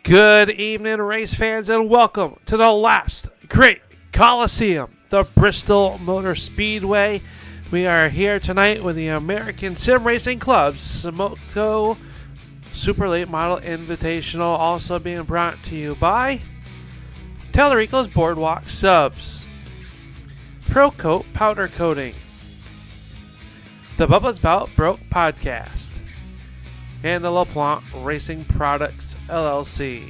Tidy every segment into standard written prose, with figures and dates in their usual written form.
Good evening, race fans, and welcome to the last great Coliseum, the Bristol Motor Speedway. We are here tonight with the American Sim Racing Club's Sunoco Super Late Model Invitational, also being brought to you by Tellerico's Boardwalk Subs, Pro Coat Powder Coating, the Bubba's Bout Broke Podcast, and the LaPlante Racing Products LLC.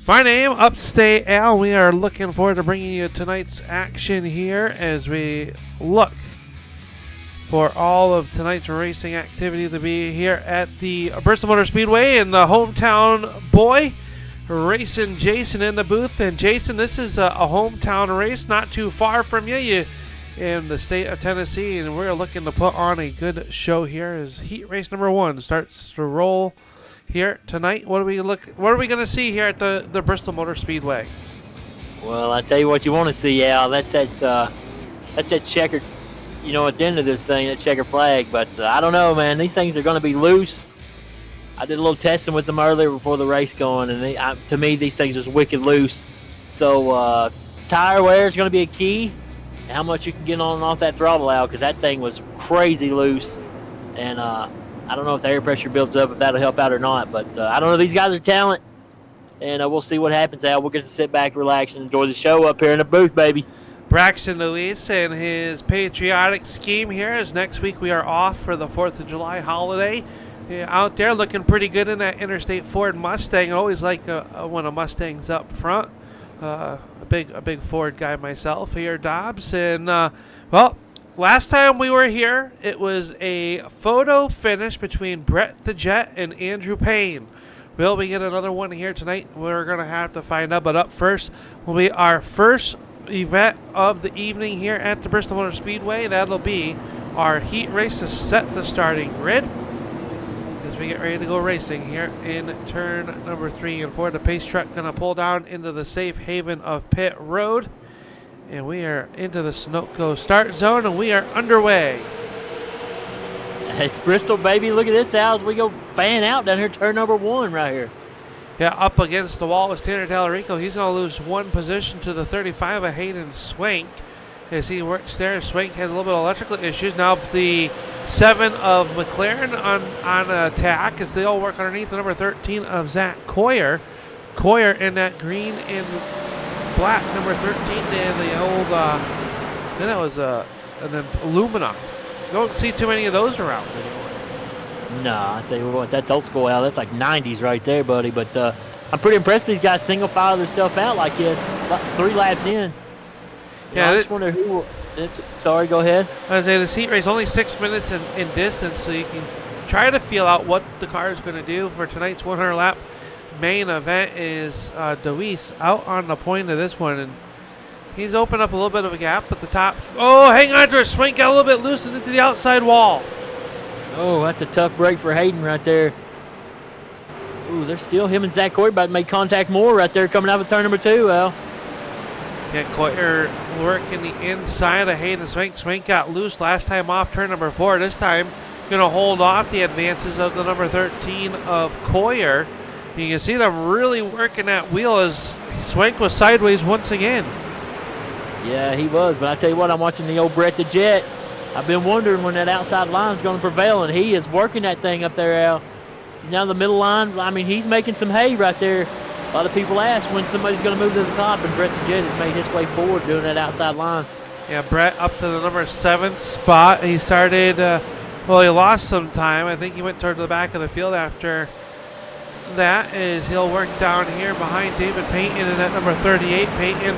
My name, Upstate Al. We are looking forward to bringing you tonight's action here as we look for all of tonight's racing activity to be here at the Bristol Motor Speedway, and the hometown boy racing Jason in the booth. And Jason, this is a hometown race not too far from you in the state of Tennessee, and we're looking to put on a good show here as heat race number 1 starts to roll here tonight. What are we going to see here at the Bristol Motor Speedway? Well, I tell you what you want to see, Al. That's that checkered, at the end of this thing, that checker flag. But I don't know, man. These things are going to be loose. I did a little testing with them earlier before the race going, and to me, these things are wicked loose. So tire wear is going to be a key. How much you can get on and off that throttle out, because that thing was crazy loose. And I don't know if the air pressure builds up, if that'll help out or not. But I don't know. These guys are talent. And we'll see what happens, Al. We'll get to sit back, relax, and enjoy the show up here in the booth, baby. Braxton Luis and his patriotic scheme here is next week we are off for the 4th of July holiday. Out there looking pretty good in that Interstate Ford Mustang. I always like when a Mustang's up front. A big Ford guy myself here, Dobbs. And, last time we were here, it was a photo finish between Brett the Jet and Andrew Payne. Will we get another one here tonight? We're going to have to find out. But up first will be our first event of the evening here at the Bristol Motor Speedway. That'll be our heat race to set the starting grid as we get ready to go racing here in turn number 3 and 4. The pace truck going to pull down into the safe haven of pit road. And we are into the Sunoco start zone, and we are underway. It's Bristol, baby. Look at this, Al, as we go fan out down here, turn number 1 right here. Yeah, up against the wall with Tanner Tellerico. He's going to lose 1 position to the 35 of Hayden Swank as he works there. Swank has a little bit of electrical issues. Now the 7 of McLaren on attack as they all work underneath the number 13 of Zach Coyer. Coyer in that green and black number 13 and the old then it was an Illumina. Don't see too many of those around anymore. No, I tell you what, that's old school, Al. That's like 90s right there, buddy. But I'm pretty impressed these guys single file themselves out like this, about 3 laps in. I just wonder who. Sorry, go ahead. I was saying this heat race only 6 minutes in distance, so you can try to feel out what the car is going to do for tonight's 100 lap main event. Is Deweese out on the point of this one, and he's opened up a little bit of a gap at the top. Oh, hang on to it. Swank got a little bit loose and into the outside wall. Oh, that's a tough break for Hayden right there. Ooh, there's still him and Zach Coyer about to make contact more right there coming out of turn number 2, Al. Yeah, Coyer working the inside of Hayden Swank. Swank got loose last time off turn number 4. This time going to hold off the advances of the number 13 of Coyer. You can see them really working that wheel as Swank was sideways once again. Yeah, he was. But I tell you what, I'm watching the old Brett the Jet. I've been wondering when that outside line is going to prevail, and he is working that thing up there, Al. He's down the middle line. I mean, he's making some hay right there. A lot of people ask when somebody's going to move to the top, and Brett the Jet has made his way forward doing that outside line. Yeah, Brett up to the number 7th spot. He started, he lost some time. I think he went toward the back of the field after that, as he'll work down here behind David Payton and at number 38. Payton,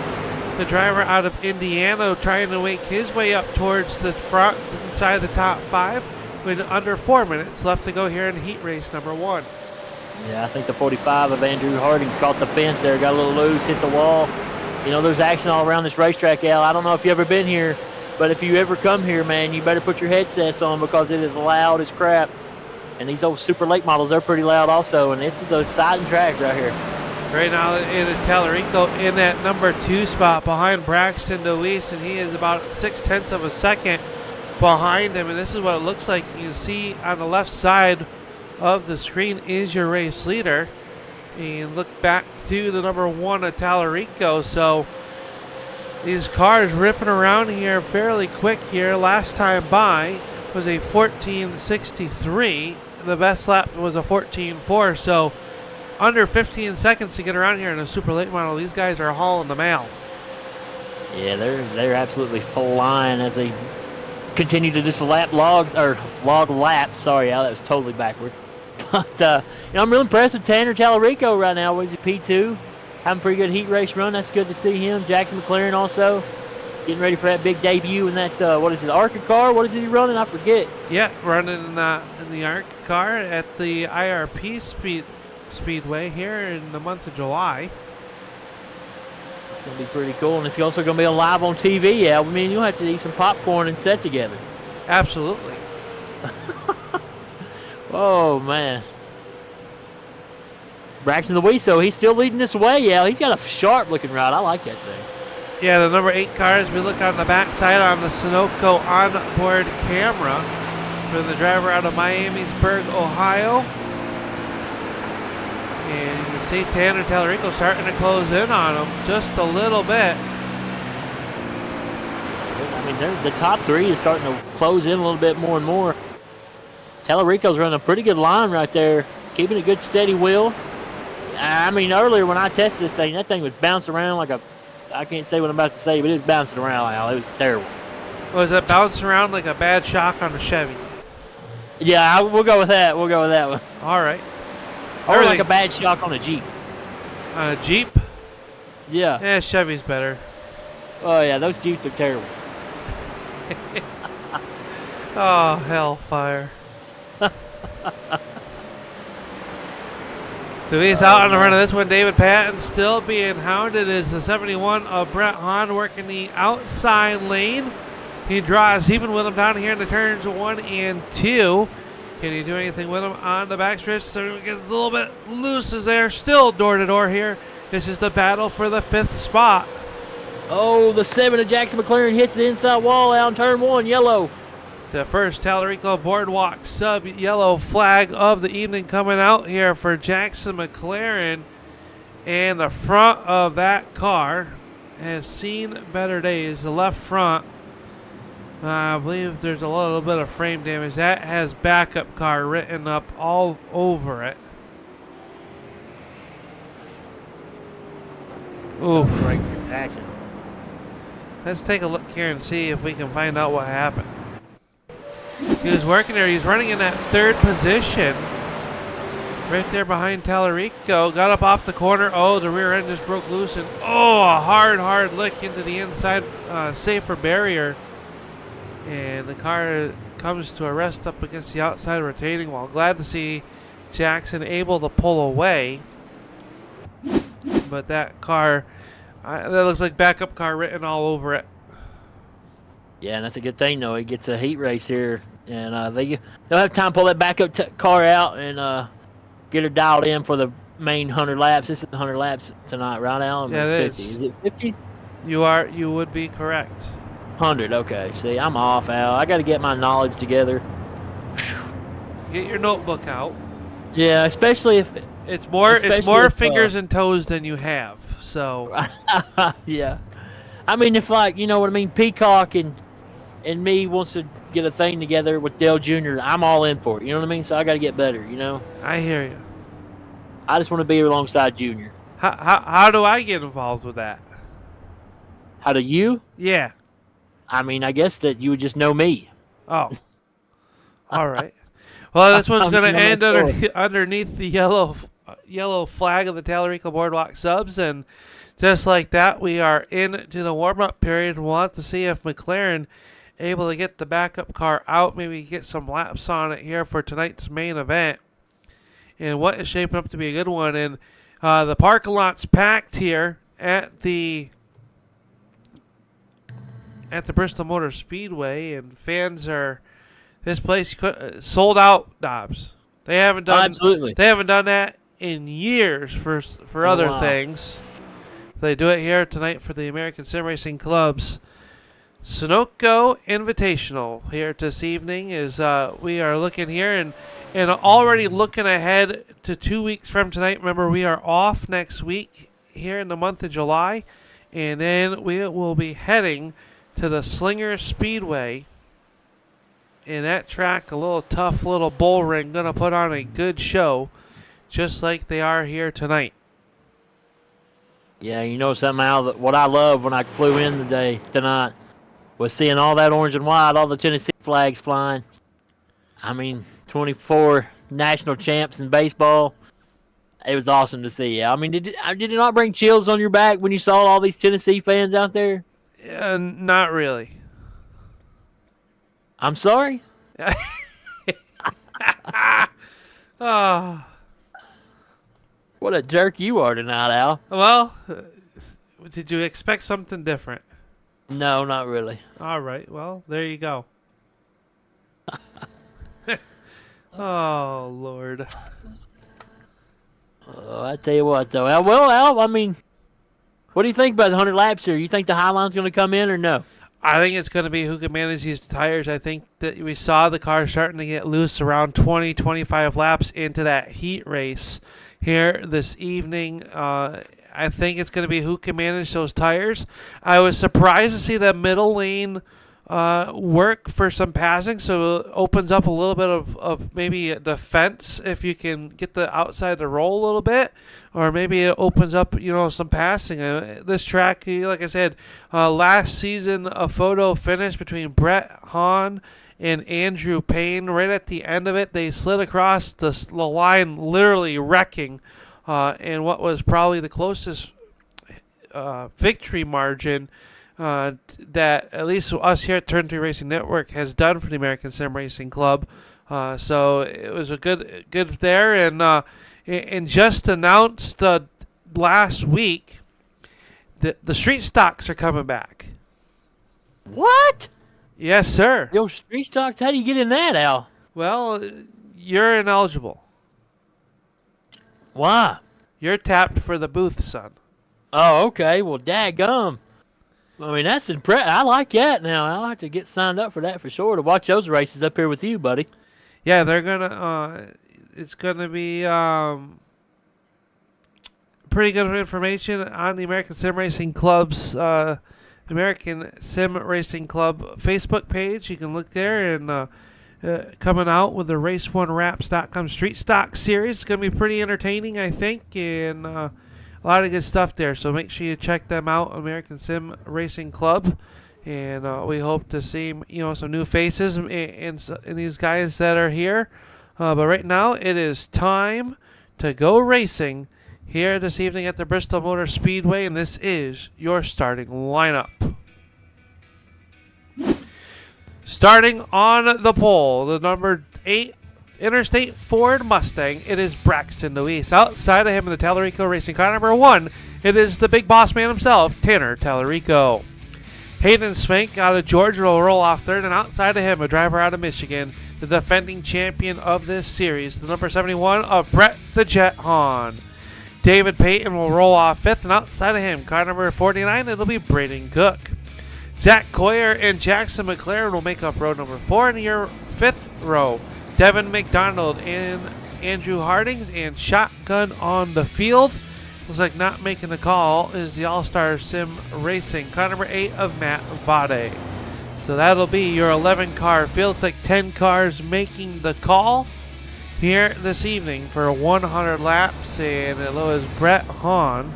the driver out of Indiana, trying to make his way up towards the front inside the top 5 with under 4 minutes left to go here in heat race number 1. Yeah, I think the 45 of Andrew Harding's caught the fence there, got a little loose, hit the wall. There's action all around this racetrack, Al. I don't know if you've ever been here, but if you ever come here, man, you better put your headsets on because it is loud as crap. And these old Super Late models, they're pretty loud also, and it's a exciting track right here. Right now it is Tellerico in that number 2 spot behind Braxton Deweese, and he is about 0.6 of a second behind him. And this is what it looks like. You can see on the left side of the screen is your race leader. And look back to the number 1 at Tallarico. So these cars ripping around here fairly quick here. Last time by was a 14.63. The best lap was a 14.4. So under 15 seconds to get around here in a super late model. These guys are hauling the mail. Yeah, they're absolutely flying as they continue to just log laps. Sorry, Al, that was totally backwards. But I'm real impressed with Tanner Tallarico right now. Was he P2? Having a pretty good heat race run. That's good to see him. Jackson McLaren also getting ready for that big debut in that ARCA car. What is he running? I forget. Yeah, running in the ARC car at the IRP Speedway here in the month of July. It's going to be pretty cool, and it's also going to be live on TV. Yeah, I mean, you'll have to eat some popcorn and sit together. Absolutely. Oh, man. Braxton Louiso, he's still leading this way. Yeah, he's got a sharp-looking ride. I like that thing. Yeah, the number 8 car, as we look on the backside on the Sunoco onboard camera for the driver out of Miamisburg, Ohio. And you can see Tanner Tallarico starting to close in on him just a little bit. I mean, the top 3 is starting to close in a little bit more and more. Tallarico's running a pretty good line right there, keeping a good steady wheel. I mean, earlier when I tested this thing, that thing was bouncing around like I can't say what I'm about to say, but it was bouncing around, Al. It was terrible. Was it bouncing around like a bad shock on a Chevy? Yeah, we'll go with that. We'll go with that one. All right. Or like a bad shock on a Jeep. On a Jeep? Yeah. Yeah, Chevy's better. Oh, yeah, those Jeeps are terrible. Oh, hellfire. He's out on the run of this one. David Patton still being hounded is the 71 of Brett Hahn working the outside lane. He draws even with him down here in the turns 1 and 2. Can he do anything with him on the backstretch? So he gets a little bit loose as they're still door to door here. This is the battle for the 5th spot. Oh, the 7 of Jackson McLaren hits the inside wall out in turn 1, yellow. The first Tallarico Boardwalk sub-yellow flag of the evening coming out here for Jackson McLaren. And the front of that car has seen better days. The left front, I believe there's a little bit of frame damage. That has backup car written up all over it. Oof. Jackson. Let's take a look here and see if we can find out what happened. He was working there. He's running in that 3rd position. Right there behind Tallarico. Got up off the corner. Oh, the rear end just broke loose. And oh, a hard lick into the inside safer barrier. And the car comes to a rest up against the outside retaining wall. Glad to see Jackson able to pull away. But that car, that looks like backup car written all over it. Yeah, and that's a good thing, though. He gets a heat race here, and they'll have time to pull that backup car out and get her dialed in for the main 100 laps. This is 100 laps tonight, right, Alan? Yeah, it 50. is. Is it 50? You would be correct. 100, okay. See, I'm off, Al. I got to get my knowledge together. Get your notebook out. Yeah, especially if it's more fingers and toes than you have. So yeah, I mean, if like, you know what I mean, Peacock and me wants to get a thing together with Dale Jr., I'm all in for it. You know what I mean? So I got to get better. You know. I hear you. I just want to be alongside Junior. How do I get involved with that? How do you? Yeah. I mean, I guess that you would just know me. Oh. All right. Well, this one's going to end underneath the yellow flag of the Tallarico Boardwalk subs, and just like that, we are into the warm-up period. We'll have to see if McLaren able to get the backup car out, maybe get some laps on it here for tonight's main event, and what is shaping up to be a good one. And the parking lot's packed here at the Bristol Motor Speedway, and fans are. This place sold out, Dobbs. They haven't done absolutely. They haven't done that in years for other things. They do it here tonight for the American Sim Racing Club's Sunoco Invitational here this evening is we are looking here and already looking ahead to 2 weeks from tonight. Remember, we are off next week here in the month of July, and then we will be heading to the Slinger Speedway. In that track, a little tough little bull ring, gonna put on a good show, just like they are here tonight. Yeah, you know something, Al, that what I loved when I flew in tonight was seeing all that orange and white, all the Tennessee flags flying. I mean, 24 national champs in baseball. It was awesome to see. I mean, did it not bring chills on your back when you saw all these Tennessee fans out there? Not really. I'm sorry? Oh, What a jerk you are tonight, Al. well, did you expect something different? No, not really. All right, well, there you go. Oh, Lord. I tell you what, though. Al, I mean, what do you think about the 100 laps here? You think the Highline's going to come in or no? I think it's going to be who can manage these tires. I think that we saw the car starting to get loose around 20, 25 laps into that heat race here this evening. I think it's going to be who can manage those tires. I was surprised to see that middle lane work for some passing, so it opens up a little bit of maybe the fence if you can get the outside to roll a little bit, or maybe it opens up some passing. This track, like I said, last season a photo finish between Brett Hahn and Andrew Payne. Right at the end of it, they slid across the line, literally wrecking, and what was probably the closest victory margin that at least us here at Turn 3 Racing Network has done for the American Sim Racing Club. So it was a good there, and just announced last week that the street stocks are coming back. What? Yes, sir. Yo, street stocks, how do you get in that, Al? Well, you're ineligible. Why? You're tapped for the booth, son. Oh, okay. Well, daggum. I mean, that's impressive. I like that now. I'll have to get signed up for that for sure to watch those races up here with you, buddy. Yeah, they're gonna. It's gonna be pretty good information on the American Sim Racing Club's American Sim Racing Club Facebook page. You can look there and coming out with the Race1Wraps.com Street Stock Series. It's gonna be pretty entertaining, I think, and a lot of good stuff there, so make sure you check them out, American Sim Racing Club, and we hope to see some new faces and these guys that are here. But right now, it is time to go racing here this evening at the Bristol Motor Speedway, and this is your starting lineup. Starting on the pole, the number 8 Interstate Ford Mustang, it is Braxton Luis. Outside of him in the Tallarico Racing car number 1, it is the big boss man himself, Tanner Tallarico. Hayden Swank out of Georgia will roll off third, and outside of him, a driver out of Michigan, the defending champion of this series, the number 71 of Brett the Jet Hahn. David Payton will roll off fifth, and outside of him, car number 49, it'll be Braden Cook. Zach Coyer and Jackson McLaren will make up row number 4 in your fifth row. Devin McDonald and Andrew Hardings, and shotgun on the field. Looks like not making the call is the All-Star Sim Racing, car number 8 of Matt Vade. So that'll be your 11-car field. Looks like 10 cars making the call here this evening for 100 laps, and it was Brett Hahn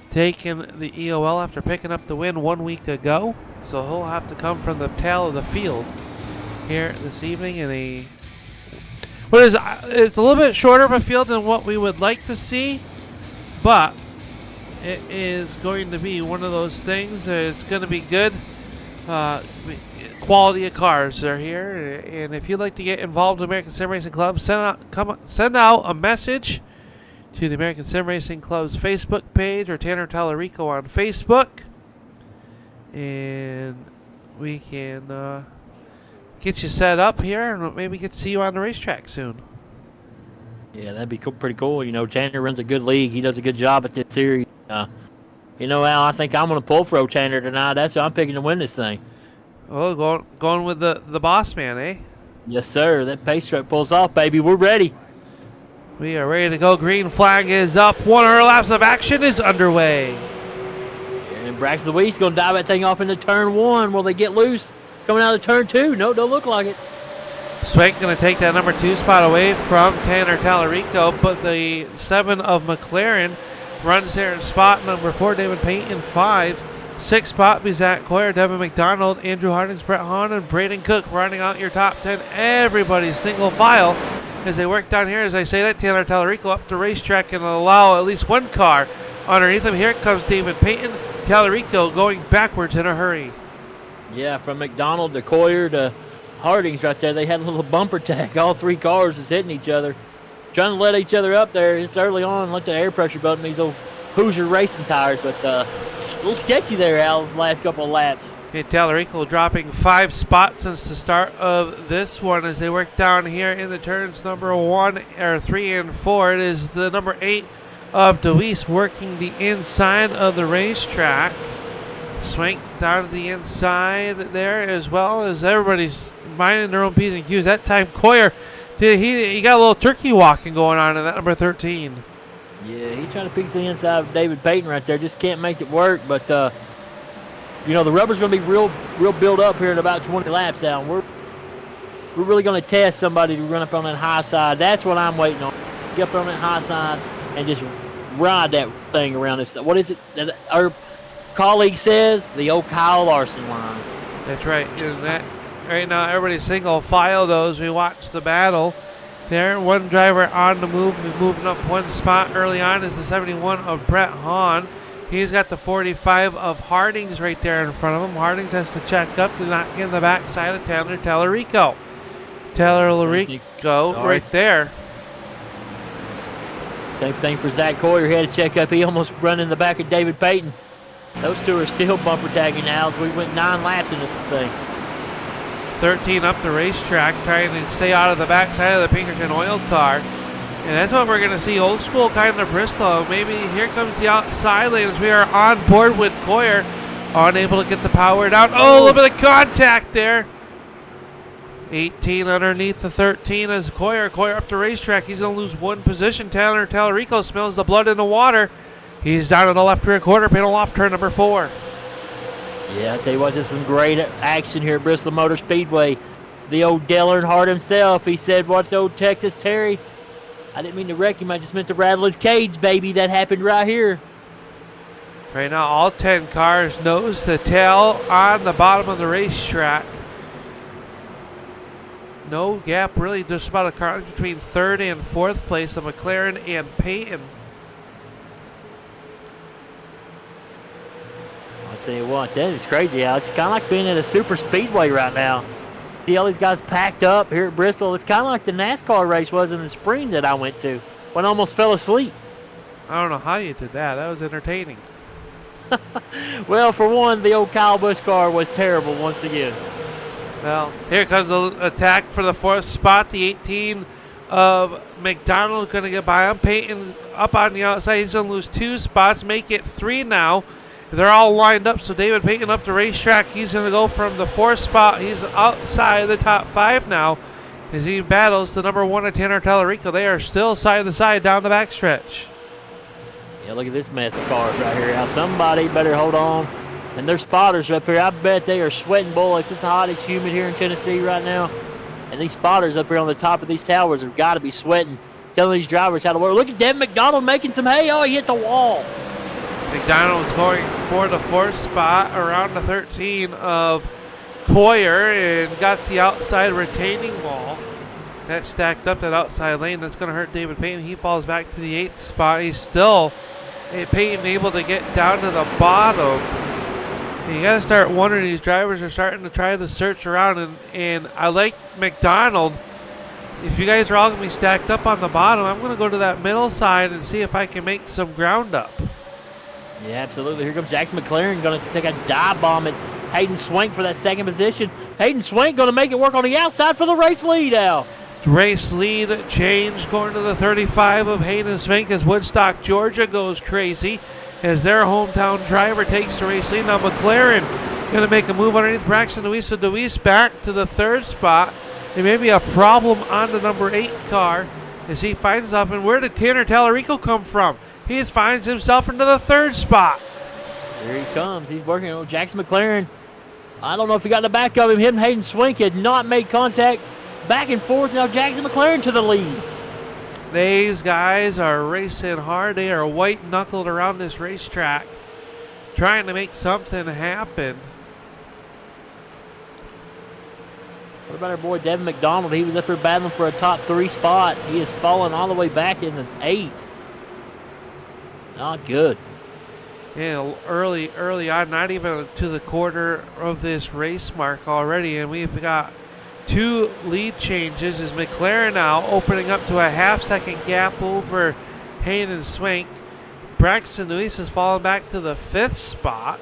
taking the EOL after picking up the win 1 week ago. So he'll have to come from the tail of the field here this evening in it's a little bit shorter of a field than what we would like to see, but it is going to be one of those things. It's going to be good. Quality of cars are here, and if you'd like to get involved in the American Sim Racing Club, send out a message to the American Sim Racing Club's Facebook page or Tanner Tallarico on Facebook, and we can get you set up here and maybe get to see you on the racetrack soon. Yeah, that'd be pretty cool. Tanner runs a good league. He does a good job at this series. You know, Al, I think I'm going to pull for O'Tanner tonight. That's who I'm picking to win this thing. Oh, going with the boss man, eh? Yes, sir. That pace truck pulls off, baby. We're ready. We are ready to go. Green flag is up. 100 laps of action is underway. And Braxton Louise going to dive that thing off into turn 1. Will they get loose? Coming out of turn 2. No, don't look like it. Swank going to take that number 2 spot away from Tanner Tallarico, but the 7 of McLaren runs there in spot number 4. David Payton 5. 6 spot be Zach Coyer, Devin McDonald, Andrew Hardings, Brett Hahn, and Braden Cook running out your top 10. Everybody's single file as they work down here. As I say that, Tanner Tallarico up the racetrack and allow at least one car underneath him. Here comes David Payton. Tallarico going backwards in a hurry. Yeah, from McDonald to Coyer to Hardings right there. They had a little bumper tag. All 3 cars was hitting each other. Trying to let each other up there. It's early on. Let the air pressure build in these old Hoosier racing tires. But a little sketchy there, Al, the last couple of laps. Hey, Tallarico dropping 5 spots since the start of this one as they work down here in the turns number 3 and 4. It is the number 8 of DeWeese working the inside of the racetrack. Swank down to the inside there as well as everybody's minding their own P's and Q's. That time Coyer, he got a little turkey walking going on in that number 13. Yeah, he's trying to pick the inside of David Payton right there. Just can't make it work. But, you know, the rubber's going to be real built up here in about 20 laps out. We're really going to test somebody to run up on that high side. That's what I'm waiting on. Get up on that high side and just ride that thing around this. What is it that our colleague says? The old Kyle Larson line. That's right. And that, right now, everybody's single file though as we watch the battle. There, one driver on the move, moving up 1 spot early on is the 71 of Brett Hahn. He's got the 45 of Hardings right there in front of him. Hardings has to check up to not get in the backside of Tanner Tallarico. Tallarico right there. Same thing for Zach Coyer. He had to check up. He almost run in the back of David Payton. Those 2 are still bumper tagging now as we went 9 laps into the thing. 13 up the racetrack, trying to stay out of the backside of the Pinkerton oil car. And that's what we're going to see, old school kind of Bristol. Maybe here comes the outside lane as we are on board with Coyer. Unable to get the power down. Oh, a little bit of contact there. 18 underneath the 13 as Coyer up the racetrack. He's going to lose 1 position. Tanner Tallarico smells the blood in the water. He's down in the left rear quarter panel off turn number 4. Yeah, I tell you what, this is some great action here at Bristol Motor Speedway. The old Dale Earnhardt himself, he said, "What the old Texas Terry? I didn't mean to wreck him, I just meant to rattle his cage, baby." That happened right here. Right now, all 10 cars nose to tail on the bottom of the racetrack. No gap, really, just about a car between 3rd and 4th place of McLaren and Payton. I'll tell you what, that is crazy, Al. It's kind of like being at a super speedway right now. See all these guys packed up here at Bristol. It's kind of like the NASCAR race was in the spring that I went to when I almost fell asleep. I don't know how you did that. That was entertaining. Well, for one, the old Kyle Busch car was terrible once again. Well, here comes the attack for the 4th spot. The 18 of McDonald going to get by him. Payton up on the outside. He's going to lose 2 spots, make it 3 now. They're all lined up, so David Payton up the racetrack. He's going to go from the 4th spot. He's outside the top 5 now as he battles the number 1 of Tanner Tallarico. They are still side to side down the backstretch. Yeah, look at this mess of cars right here. Now somebody better hold on. And there's spotters up here. I bet they are sweating bullets. It's hot, it's humid here in Tennessee right now. And these spotters up here on the top of these towers have got to be sweating, telling these drivers how to work. Look at Devin McDonald making some hay. Oh, he hit the wall. McDonald was going for the 4th spot around the 13 of Coyer and got the outside retaining wall. That stacked up that outside lane. That's going to hurt David Payton. He falls back to the 8th spot. He's still, Payton, able to get down to the bottom. And you got to start wondering, these drivers are starting to try to search around. And I like McDonald. If you guys are all going to be stacked up on the bottom, I'm going to go to that middle side and see if I can make some ground up. Yeah, absolutely. Here comes Jackson McLaren going to take a dive bomb at Hayden Swank for that 2nd position. Hayden Swank going to make it work on the outside for the race lead, Al. Race lead change going to the 35 of Hayden Swank as Woodstock, Georgia goes crazy. as their hometown driver takes the race lead. Now McLaren going to make a move underneath Braxton Deweese. So Deweese back to the 3rd spot. There may be a problem on the number 8 car as he finds himself. And where did Tanner Tallarico come from? He finds himself into the 3rd spot. Here he comes. He's working on Jackson McLaren. I don't know if he got in the back of him. Him and Hayden Swink had not made contact. Back and forth. Now Jackson McLaren to the lead. These guys are racing hard. They are white-knuckled around this racetrack, trying to make something happen. What about our boy Devin McDonald? He was up there battling for a top 3 spot. He has fallen all the way back in the 8th. Not good. Yeah, early on, not even to the quarter of this race mark already, and we've got 2 lead changes as McLaren now opening up to a half-second gap over Hayden Swink. Braxton Deweese has fallen back to the 5th spot.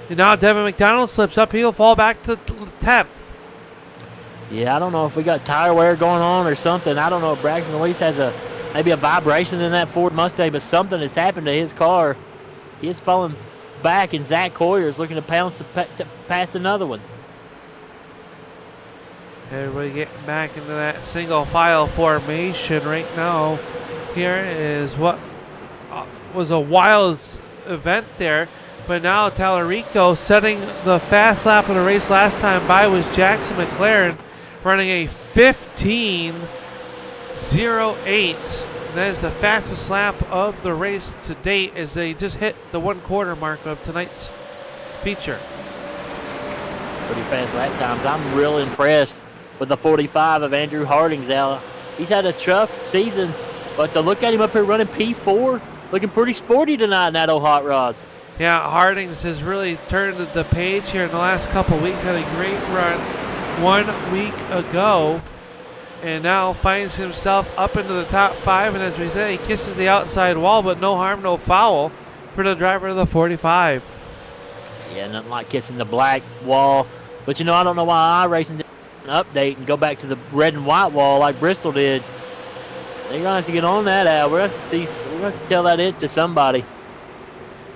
And now Devin McDonald slips up. He'll fall back to 10th. Yeah, I don't know if we got tire wear going on or something. I don't know if Braxton Deweese has maybe a vibration in that Ford Mustang, but something has happened to his car. He is falling back, and Zach Coyer is looking to pass another one. Everybody getting back into that single file formation right now. Here is what was a wild event there, but now Tallarico setting the fast lap of the race. Last time by was Jackson McLaren running a 15:08. That is the fastest lap of the race to date as they just hit the 1/4 mark of tonight's feature. Pretty fast lap times. I'm real impressed with the 45 of Andrew Harding's out. He's had a tough season, but to look at him up here running P4, looking pretty sporty tonight in that old hot rod. Yeah, Harding's has really turned the page here in the last couple of weeks. Had a great run 1 week ago, and now finds himself up into the top 5. And as we say, he kisses the outside wall, but no harm, no foul for the driver of the 45. Yeah, nothing like kissing the black wall. But you know, I don't know why iRacing didn't update and go back to the red and white wall like Bristol did. They're gonna have to get on that out. We're gonna have to tell that to somebody.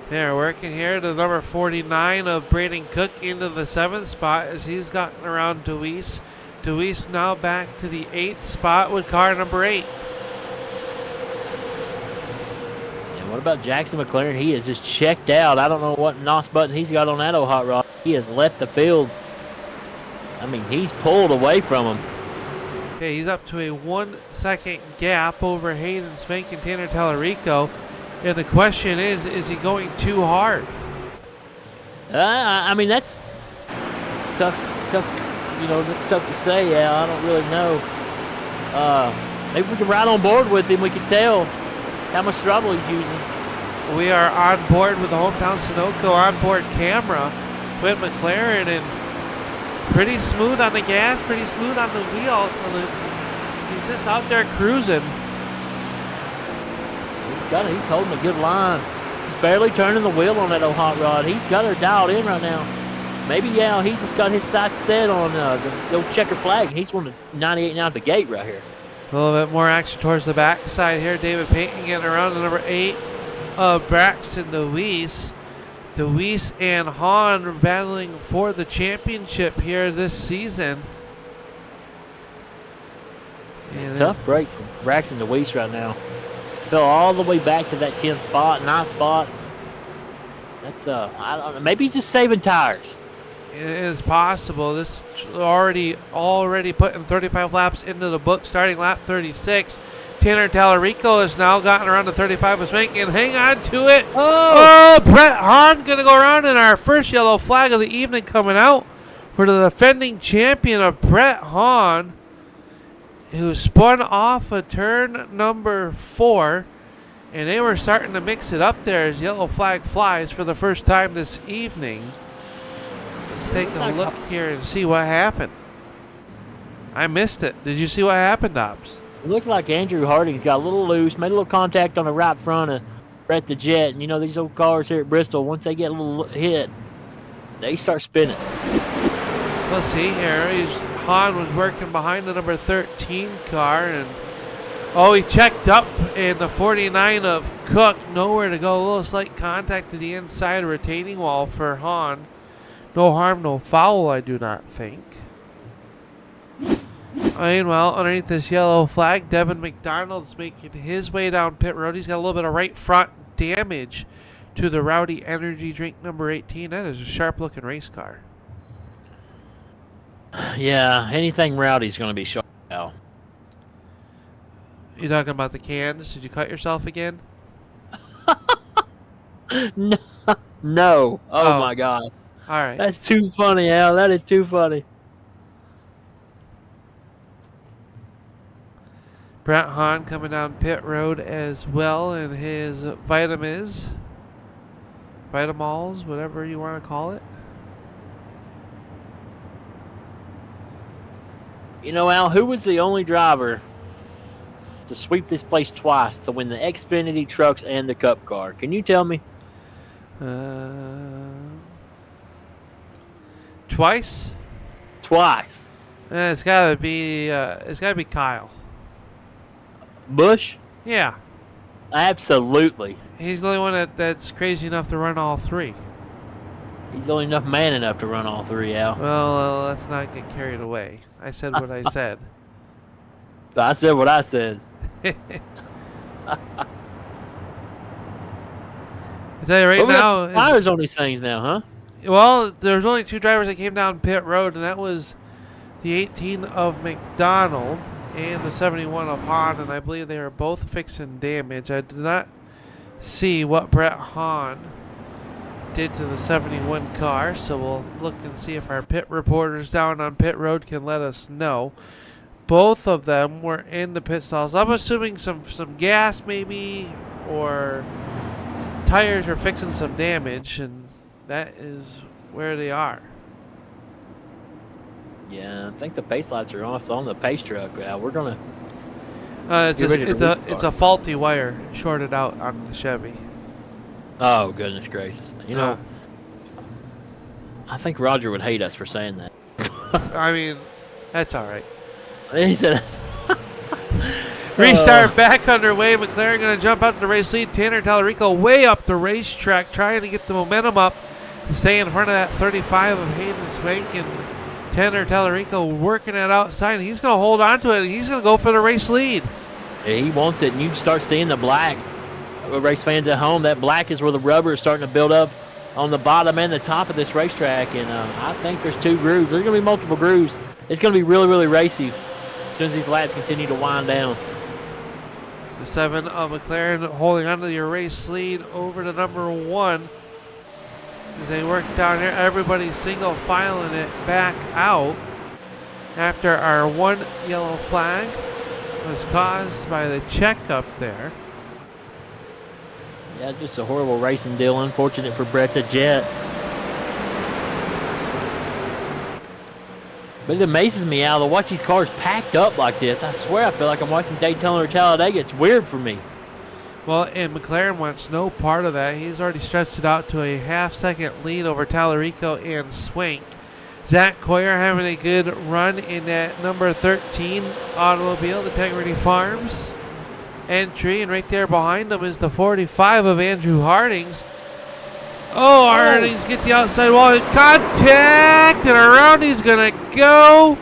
They're working here to number 49 of Braden Cook into the 7th spot as he's gotten around Deweese. Deweese now back to the 8th spot with car number 8. And what about Jackson McLaren? He is just checked out. I don't know what NOS button he's got on that old hot rod. He has left the field. I mean, he's pulled away from him. Okay, he's up to a 1-second gap over Hayden Spank and Tanner Tallarico. And the question is he going too hard? I mean, that's tough. You know, that's tough to say. Yeah, I don't really know. Maybe we can ride on board with him. We can tell how much trouble he's using. We are on board with the hometown Sunoco onboard camera with McLaren, and pretty smooth on the gas, pretty smooth on the wheel. So he's just out there cruising. He's holding a good line. He's barely turning the wheel on that old hot rod. He's got her dialed in right now. Maybe, yeah, he's just got his sights set on the old checker flag. He's won the 98 out the gate right here. A little bit more action towards the backside here. David Payton getting around to number 8 of Braxton Deweese. Deweese and Hahn battling for the championship here this season. Tough break from Braxton Deweese right now. Fell all the way back to that 10th spot, 9th spot. That's I don't know. Maybe he's just saving tires. It is possible. This already putting 35 laps into the book, starting lap 36. Tanner Tallarico has now gotten around to 35 with Swank, and hang on to it. Oh, Brett Hahn going to go around in our first yellow flag of the evening coming out for the defending champion of Brett Hahn, who spun off of turn number 4, and they were starting to mix it up there as yellow flag flies for the first time this evening. Let's take a look here and see what happened. I missed it. Did you see what happened, Dobbs? It looked like Andrew Harding's got a little loose, made a little contact on the right front of Brett the Jet. And you know, these old cars here at Bristol, once they get a little hit, they start spinning. Let's see here. Hahn was working behind the number 13 car, and Oh, he checked up in the 49 of Cook. Nowhere to go. A little slight contact to the inside retaining wall for Hahn. No harm, no foul, I do not think. Meanwhile, underneath this yellow flag, Devin McDonald's making his way down pit road. He's got a little bit of right front damage to the Rowdy Energy Drink number 18. That is a sharp-looking race car. Yeah, anything Rowdy's going to be sharp now. You talking about the cans? Did you cut yourself again? No. No. Oh, my God. All right. That's too funny, Al. That is too funny. Brett Hahn coming down pit road as well in his Vitamals, whatever you want to call it. You know, Al, who was the only driver to sweep this place twice to win the Xfinity trucks and the Cup car? Can you tell me? Twice? Twice. It's gotta be Kyle. Busch? Yeah. Absolutely. He's the only one that's crazy enough to run all three. He's only man enough to run all three, Al. Well, let's not get carried away. I said what I said. I said what I said. I tell you right now. Tires on these things now, huh? Well, there's only two drivers that came down pit road, and that was the 18 of McDonald and the 71 of Hahn, and I believe they are both fixing damage. I did not see what Brett Hahn did to the 71 car, so we'll look and see if our pit reporters down on pit road can let us know. Both of them were in the pit stalls. I'm assuming some gas maybe, or tires are fixing some damage, and that is where they are. Yeah, I think the pace lights are off on the pace truck. We're gonna. It's a faulty wire shorted out on the Chevy. Oh goodness gracious! You know, I think Roger would hate us for saying that. I mean, that's all right. He said. Restart back underway. McLaren going to jump out to the race lead. Tanner Tallarico way up the racetrack, trying to get the momentum up to stay in front of that 35 of Hayden Swank, and Tanner Tallarico working it outside. He's going to hold on to it. He's going to go for the race lead. Yeah, he wants it, and you start seeing the black. Race fans at home, that black is where the rubber is starting to build up on the bottom and the top of this racetrack, and I think there's two grooves. There's going to be multiple grooves. It's going to be really, really racy as soon as these laps continue to wind down. The 7 of McLaren holding on to the race lead over to number 1 as they work down here. Everybody's single filing it back out after our one yellow flag was caused by the check up there. Yeah, just a horrible racing deal. Unfortunate for Brett the Jet. But it amazes me, Al, to watch these cars packed up like this. I swear I feel like I'm watching Daytona or Talladega. It's weird for me. Well, and McLaren wants no part of that. He's already stretched it out to a half-second lead over Tallarico and Swank. Zach Coyer having a good run in that number 13 automobile, the Integrity Farms entry. And right there behind him is the 45 of Andrew Hardings. Oh, Hardings get the outside wall. Contact! And around he's going to go.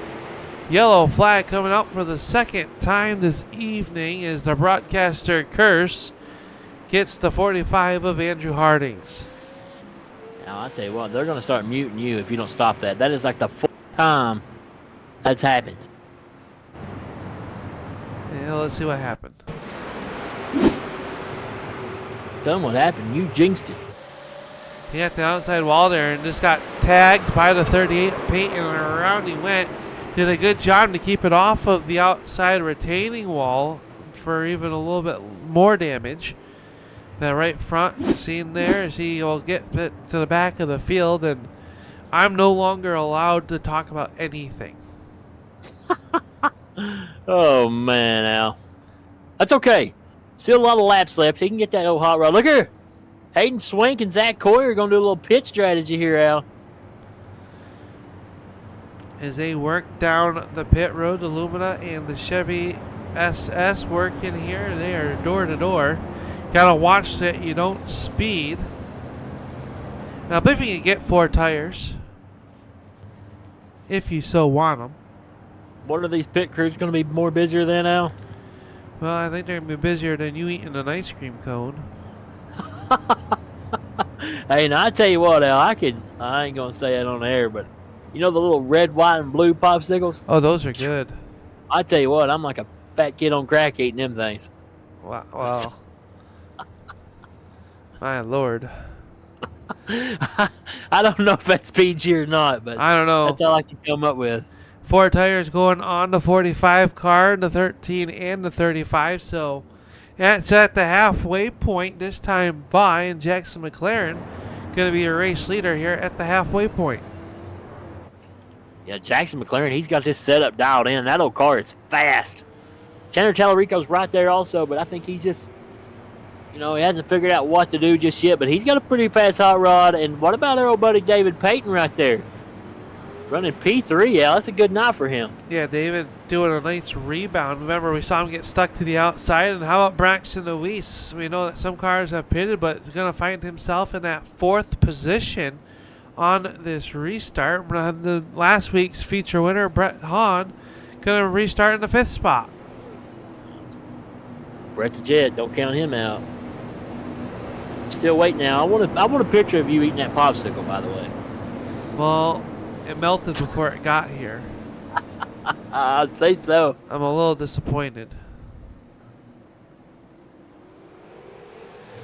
Yellow flag coming out for the second time this evening as the broadcaster curse gets the 45 of Andrew Hardings. Now, I'll tell you what, they're going to start muting you if you don't stop that. That is like the fourth time that's happened. Yeah, let's see what happened. Tell them what happened. You jinxed it. He got the outside wall there and just got tagged by the 38 paint, and around he went. Did a good job to keep it off of the outside retaining wall for even a little bit more damage. That right front scene there as he will get to the back of the field, and I'm no longer allowed to talk about anything. Oh, man, Al. That's okay. Still a lot of laps left. He can get that old hot rod. Look here. Hayden Swank and Zach Coyer are going to do a little pit strategy here, Al. As they work down the pit road, the Lumina and the Chevy SS working here. They are door to door. Gotta watch that you don't speed. Now, I believe you can get 4 tires if you so want them. What are these pit crews going to be more busier than now? Well, I think they're gonna be busier than you eating an ice cream cone. Hey, now I tell you what, Al, I ain't gonna say it on air, but you know the little red, white, and blue popsicles? Oh, those are good. I tell you what, I'm like a fat kid on crack eating them things. Wow. Well, my lord. I don't know if that's PG or not, but I don't know. that's all I can come up with. 4 tires going on the 45 car, the 13 and the 35. So it's at the halfway point this time by, and Jackson McLaren going to be a race leader here at the halfway point. Yeah, Jackson McLaren, he's got this setup dialed in. That old car is fast. Tanner Tallarico's right there also, but I think he's just, he hasn't figured out what to do just yet, but he's got a pretty fast hot rod. And what about our old buddy David Payton right there? Running P3, yeah, that's a good night for him. Yeah, David doing a nice rebound. Remember, we saw him get stuck to the outside. And how about Braxton Luis? We know that some cars have pitted, but he's going to find himself in that 4th position on this restart. The last week's feature winner, Brett Hahn, going to restart in the 5th spot. Brett the Jet, don't count him out. Still waiting now. I want a picture of you eating that popsicle, by the way. Well, it melted before it got here. I'd say so. I'm a little disappointed.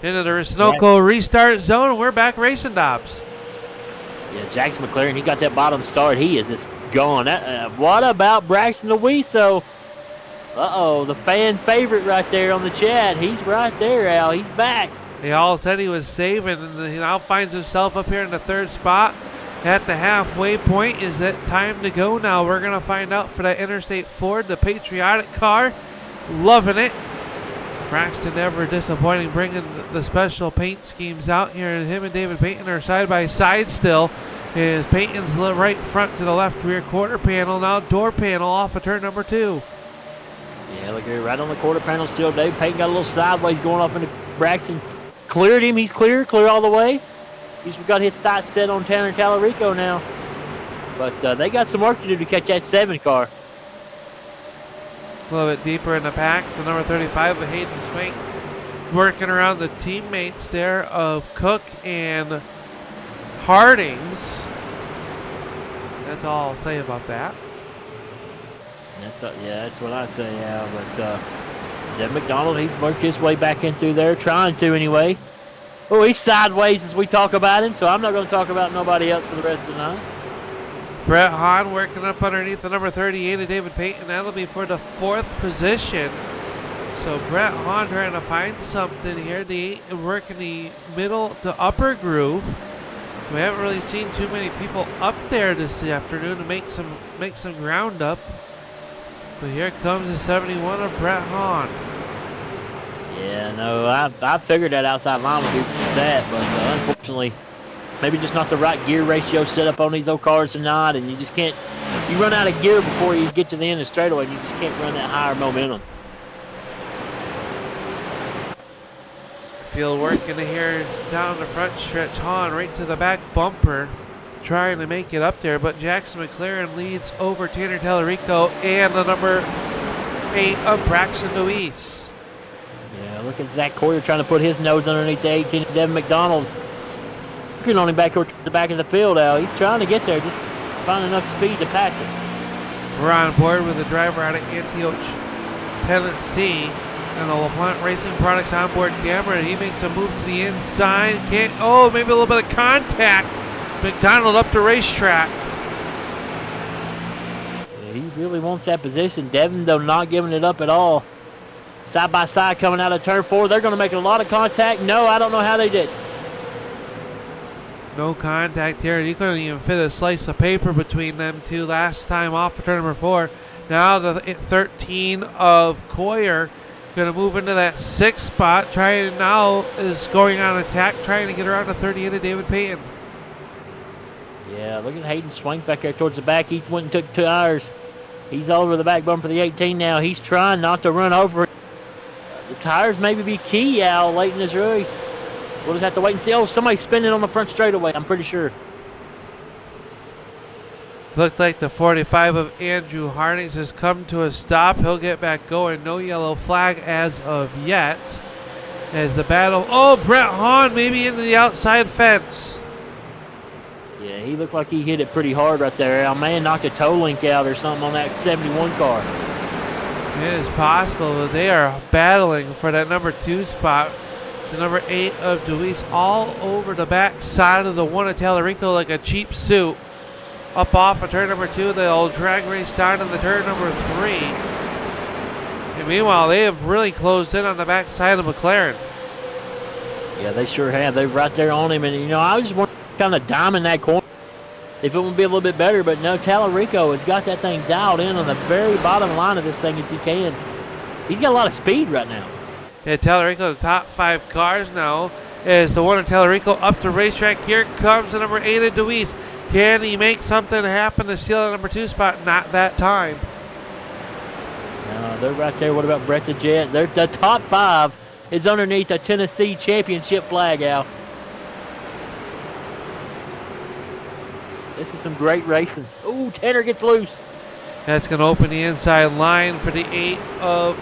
Into the Sunoco restart zone, and we're back racing, Dobbs. Yeah, Jackson McLaren, he got that bottom start. He is just gone. What about Braxton Louiso? Uh-oh, the fan favorite right there on the chat. He's right there, Al. He's back. They all said he was saving, and he now finds himself up here in the 3rd spot. At the halfway point, is it time to go now? We're going to find out for that Interstate Ford, the patriotic car. Loving it. Braxton never disappointing, bringing the special paint schemes out here. And him and David Payton are side by side still. Is Payton's right front to the left rear quarter panel. Now door panel off of turn number 2. Yeah, look here, right on the quarter panel still. Dave Payton got a little sideways going off into Braxton. Cleared him. He's clear all the way. He's got his sights set on Tanner Tallarico now. But they got some work to do to catch that 7 car. A little bit deeper in the pack. The number 35 of Hayden Swank working around the teammates there of Cook and Hardings. That's all I'll say about that. That's what I say, yeah. But Dev McDonald, he's worked his way back in through there, trying to anyway. Oh, he's sideways as we talk about him, so I'm not going to talk about nobody else for the rest of the night. Brett Hahn working up underneath the number 38 of David Payton. That'll be for the 4th position. So Brett Hahn trying to find something here. They work in the middle to upper groove. We haven't really seen too many people up there this afternoon to make some ground up. But here comes the 71 of Brett Hahn. Yeah, no, I figured that outside line would do that, but unfortunately, maybe just not the right gear ratio set up on these old cars tonight, and you just can't. You run out of gear before you get to the end of the straightaway, and you just can't run that higher momentum. Field working here down the front stretch. Hahn right to the back bumper, trying to make it up there, but Jackson McLaren leads over Tanner Tallarico and the number 8 of Braxton Luis. Yeah, look at Zach Coyer trying to put his nose underneath the 18 of Devin McDonald. Looking on him back towards the back of the field, Al. He's trying to get there, just find enough speed to pass it. We're on board with the driver out of Antioch, Tennessee, and the LaPlante Racing Products onboard camera. And he makes a move to the inside. Maybe a little bit of contact. McDonald up the racetrack. Yeah, he really wants that position. Devin, though, not giving it up at all. Side by side coming out of turn 4. They're going to make a lot of contact. No, I don't know how they did. No contact here. You couldn't even fit a slice of paper between them two last time off of turn number 4. Now the 13 of Coyer going to move into that 6th spot. Is going on attack, trying to get around the 38 of David Payton. Yeah, look at Hayden Swank back there towards the back. He went and took 2 hours. He's over the back bumper of the 18 now. He's trying not to run over it. The tires maybe be key, Al, late in this race. We'll just have to wait and see. Oh, somebody's spinning on the front straightaway, I'm pretty sure. Looks like the 45 of Andrew Hardings has come to a stop. He'll get back going. No yellow flag as of yet. As the battle. Oh, Brett Hahn maybe into the outside fence. Yeah, he looked like he hit it pretty hard right there. Al, man knocked a toe link out or something on that 71 car. It is possible that they are battling for that number 2 spot. The number 8 of Deweese all over the back side of the 1 of Tallarico like a cheap suit. Up off of turn number 2, they'll drag race down in the turn number 3. And meanwhile, they have really closed in on the back side of McLaren. Yeah, they sure have. They're right there on him. And, you know, I was just wondering kind of diamond that corner if it would be a little bit better. But no, Tallarico has got that thing dialed in on the very bottom line of this thing as he can. He's got a lot of speed right now. Yeah, Tallarico, the top 5 cars now, is the 1 of Tallarico up the racetrack. Here comes the number 8 of Deweese. Can he make something happen to steal the number 2 spot? Not that time. No, they're right there. What about Brett the Jet? They're, the top 5 is underneath the Tennessee Championship flag, Al. This is some great racing. Ooh, Tanner gets loose. That's going to open the inside line for the 8 of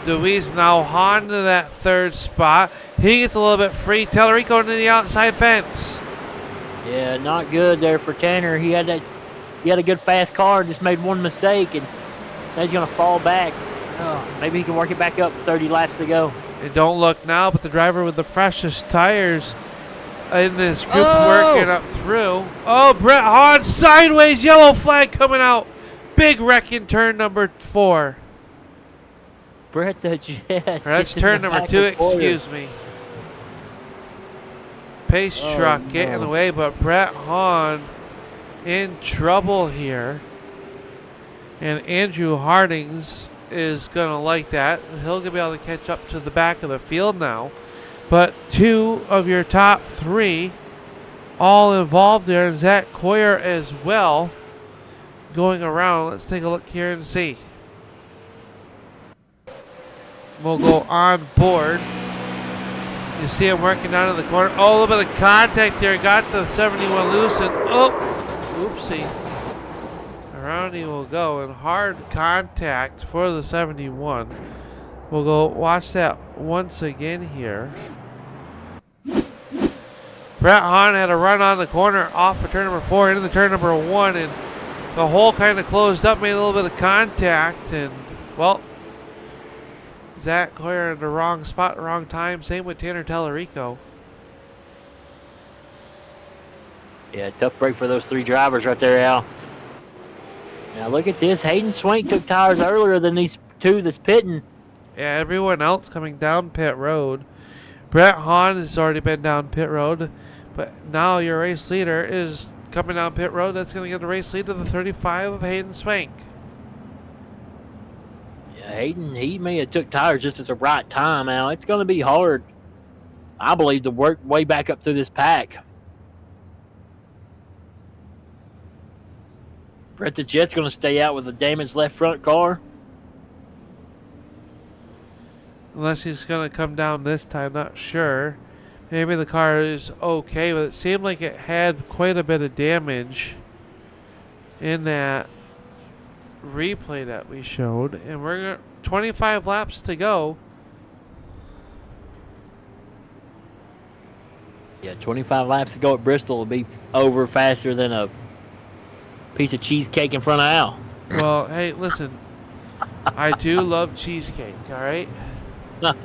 Deweese. Now Hahn to that 3rd spot. He gets a little bit free. Tallarico into the outside fence. Yeah, not good there for Tanner. He had a good fast car, just made one mistake, and now he's going to fall back. Oh, maybe he can work it back up. 30 laps to go. And don't look now, but the driver with the freshest tires in this group working up through. Oh, Brett Hahn sideways, yellow flag coming out. Big wreck in turn number 4. Brett the Jet. Or that's turn number 2, excuse me. Pace truck getting away, but Brett Hahn in trouble here. And Andrew Hardings is going to like that. He'll be able to catch up to the back of the field now. But 2 of your top 3 all involved there. And Zach Coyer as well going around. Let's take a look here and see. We'll go on board. You see him working down in the corner. Oh, a little bit of contact there. Got the 71 loose and oopsie. Around he will go and hard contact for the 71. We'll go watch that once again here. Brett Hahn had a run on the corner off of turn number 4 into the turn number 1, and the hole kind of closed up, made a little bit of contact, and well, Zach Coyer in the wrong spot, wrong time. Same with Tanner Tallarico. Yeah, tough break for those 3 drivers right there, Al. Now look at this. Hayden Swank took tires earlier than these 2 that's pitting. Yeah, everyone else coming down pit road. Brett Hahn has already been down pit road, but now your race leader is coming down pit road. That's going to give the race lead to the 35 of Hayden Swank. Hayden, he may have took tires just at the right time, Al. It's going to be hard, I believe, to work way back up through this pack. Brett the Jet's going to stay out with a damaged left front car. Unless he's going to come down this time, not sure. Maybe the car is okay, but it seemed like it had quite a bit of damage in that replay that we showed, and we're gonna 25 laps to go. Yeah, 25 laps to go at Bristol will be over faster than a piece of cheesecake in front of Al. Well, hey, listen, I do love cheesecake, all right? I'm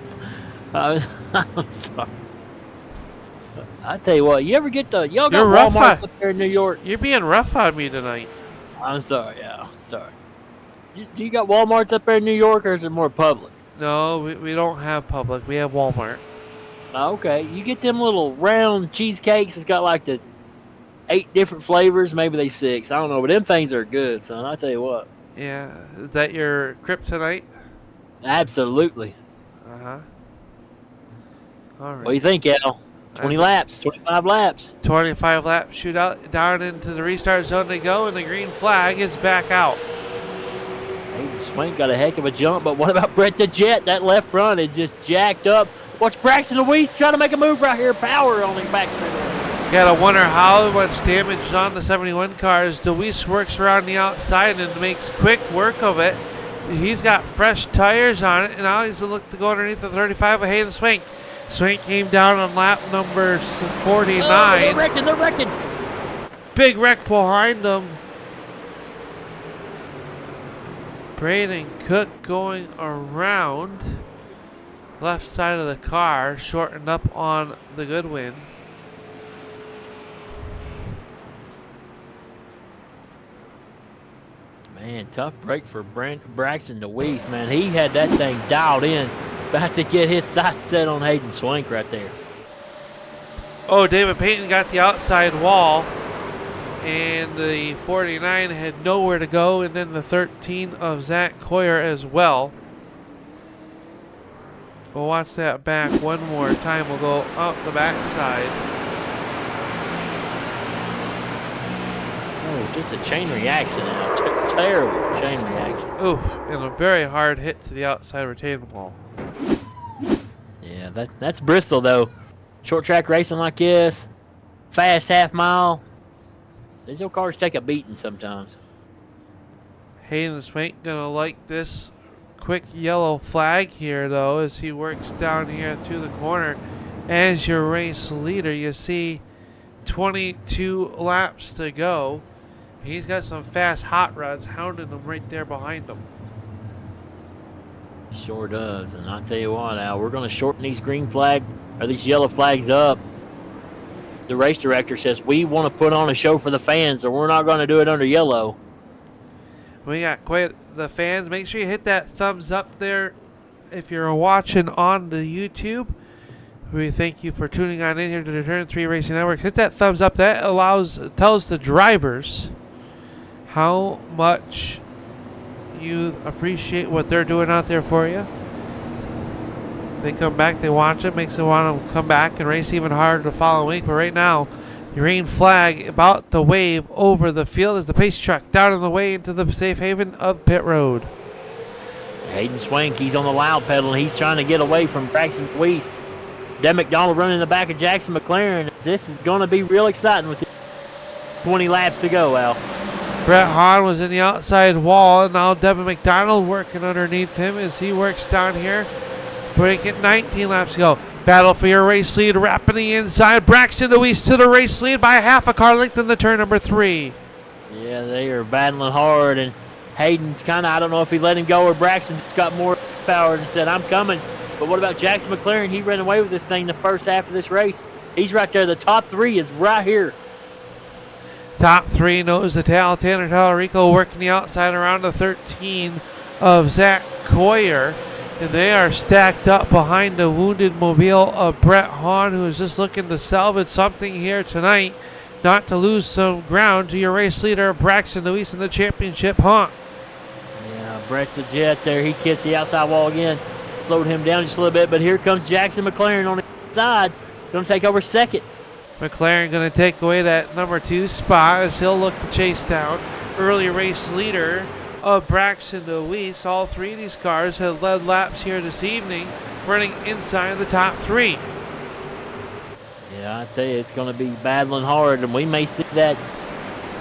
sorry. I tell you what, you ever get the y'all got You're rough Walmarts up there in New York? You're being rough on me tonight. I'm sorry, Al. Sorry. Do you got Walmarts up there in New York, or is it more public? No, we don't have public. We have Walmart. Okay, you get them little round cheesecakes. It's got like the 8 different flavors, maybe they 6. I don't know, but them things are good, son. I tell you what. Yeah, is that your kryptonite? Absolutely. Uh-huh. All right. What do you think, Al? 20 laps, 25 laps. 25 lap shootout down into the restart zone they go, and the green flag is back out. Swank got a heck of a jump, but what about Brett the Jet? That left front is just jacked up. Watch Braxton Louise trying to make a move right here. Power on him back straight. Gotta wonder how much damage is on the 71 cars. DeWeese works around the outside and makes quick work of it. He's got fresh tires on it, and now he's look to go underneath the 35 of Hayden Swank. Swank came down on lap number 49. Oh, they're wrecking. Big wreck behind them. Braden Cook going around left side of the car, shortened up on the Goodwin. Man, tough break for Braxton DeWeese, man. He had that thing dialed in. About to get his sights set on Hayden Swank right there. Oh, David Payton got the outside wall, and the 49 had nowhere to go, and then the 13 of Zach Coyer as well. We'll watch that back one more time. We'll go out the backside. Oh, just a chain reaction now. Terrible chain reaction. Oof, and a very hard hit to the outside retaining wall. Yeah, that's Bristol, though. Short track racing like this, fast half mile. These old cars take a beating sometimes. Hayden Swank gonna like this quick yellow flag here, though, as he works down here through the corner. As your race leader, you see 22 laps to go. He's got some fast hot rods hounding him right there behind him. Sure does, and I'll tell you what, Al, we're going to shorten these green flag or these yellow flags up. The race director says we want to put on a show for the fans, so we're not going to do it under yellow. We got quite the fans. Make sure you hit that thumbs up there if you're watching on the YouTube. We thank you for tuning on in here to the Turn 3 Racing Network. Hit that thumbs up. That tells the drivers how much you appreciate what they're doing out there for you. They come back, they watch it, makes them want to come back and race even harder the following week. But right now, the green flag about to wave over the field as the pace truck down on the way into the safe haven of pit road. Hayden Swank, he's on the loud pedal, and he's trying to get away from Braxton Weiss. Deb McDonald running in the back of Jackson McLaren. This is going to be real exciting with 20 laps to go, Al. Brett Hahn was in the outside wall, and now Devin McDonald working underneath him as he works down here. Breaking 19 laps to go. Battle for your race lead, wrapping the inside. Braxton DeWeese to the race lead by half a car length in the turn number 3. Yeah, they are battling hard, and Hayden kind of, I don't know if he let him go or Braxton just got more power and said, I'm coming. But what about Jackson McLaren? He ran away with this thing the first half of this race. He's right there. The top 3 is right here. Top 3 nose to tail. Tanner Tallarico working the outside around the 13 of Zach Coyer. And they are stacked up behind the wounded mobile of Brett Hahn, who is just looking to salvage something here tonight, not to lose some ground to your race leader, Braxton Lewis, in the championship hunt. Yeah, Brett the Jet there. He kissed the outside wall again. Slowed him down just a little bit, but here comes Jackson McLaren on the inside. Going to take over second. McLaren going to take away that number 2 spot as he'll look to chase down early race leader of Braxton DeWeese. All 3 of these cars have led laps here this evening, running inside the top 3. Yeah, I tell you, it's going to be battling hard, and we may see that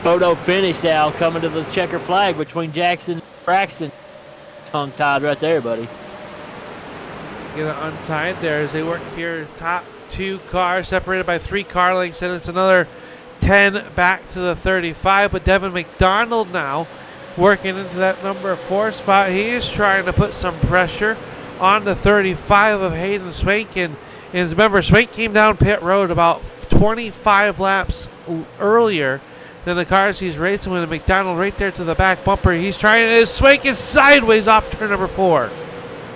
photo finish, Al, coming to the checker flag between Jackson and Braxton. Tongue-tied right there, buddy. Get it untied there as they work here. Top 2 cars separated by 3 car lengths, and it's another 10 back to the 35. But Devin McDonald now working into that number 4 spot. He is trying to put some pressure on the 35 of Hayden Swank. And remember, Swank came down pit road about 25 laps earlier than the cars he's racing with. McDonald right there to the back bumper. He's trying. Swank is sideways off turn number 4.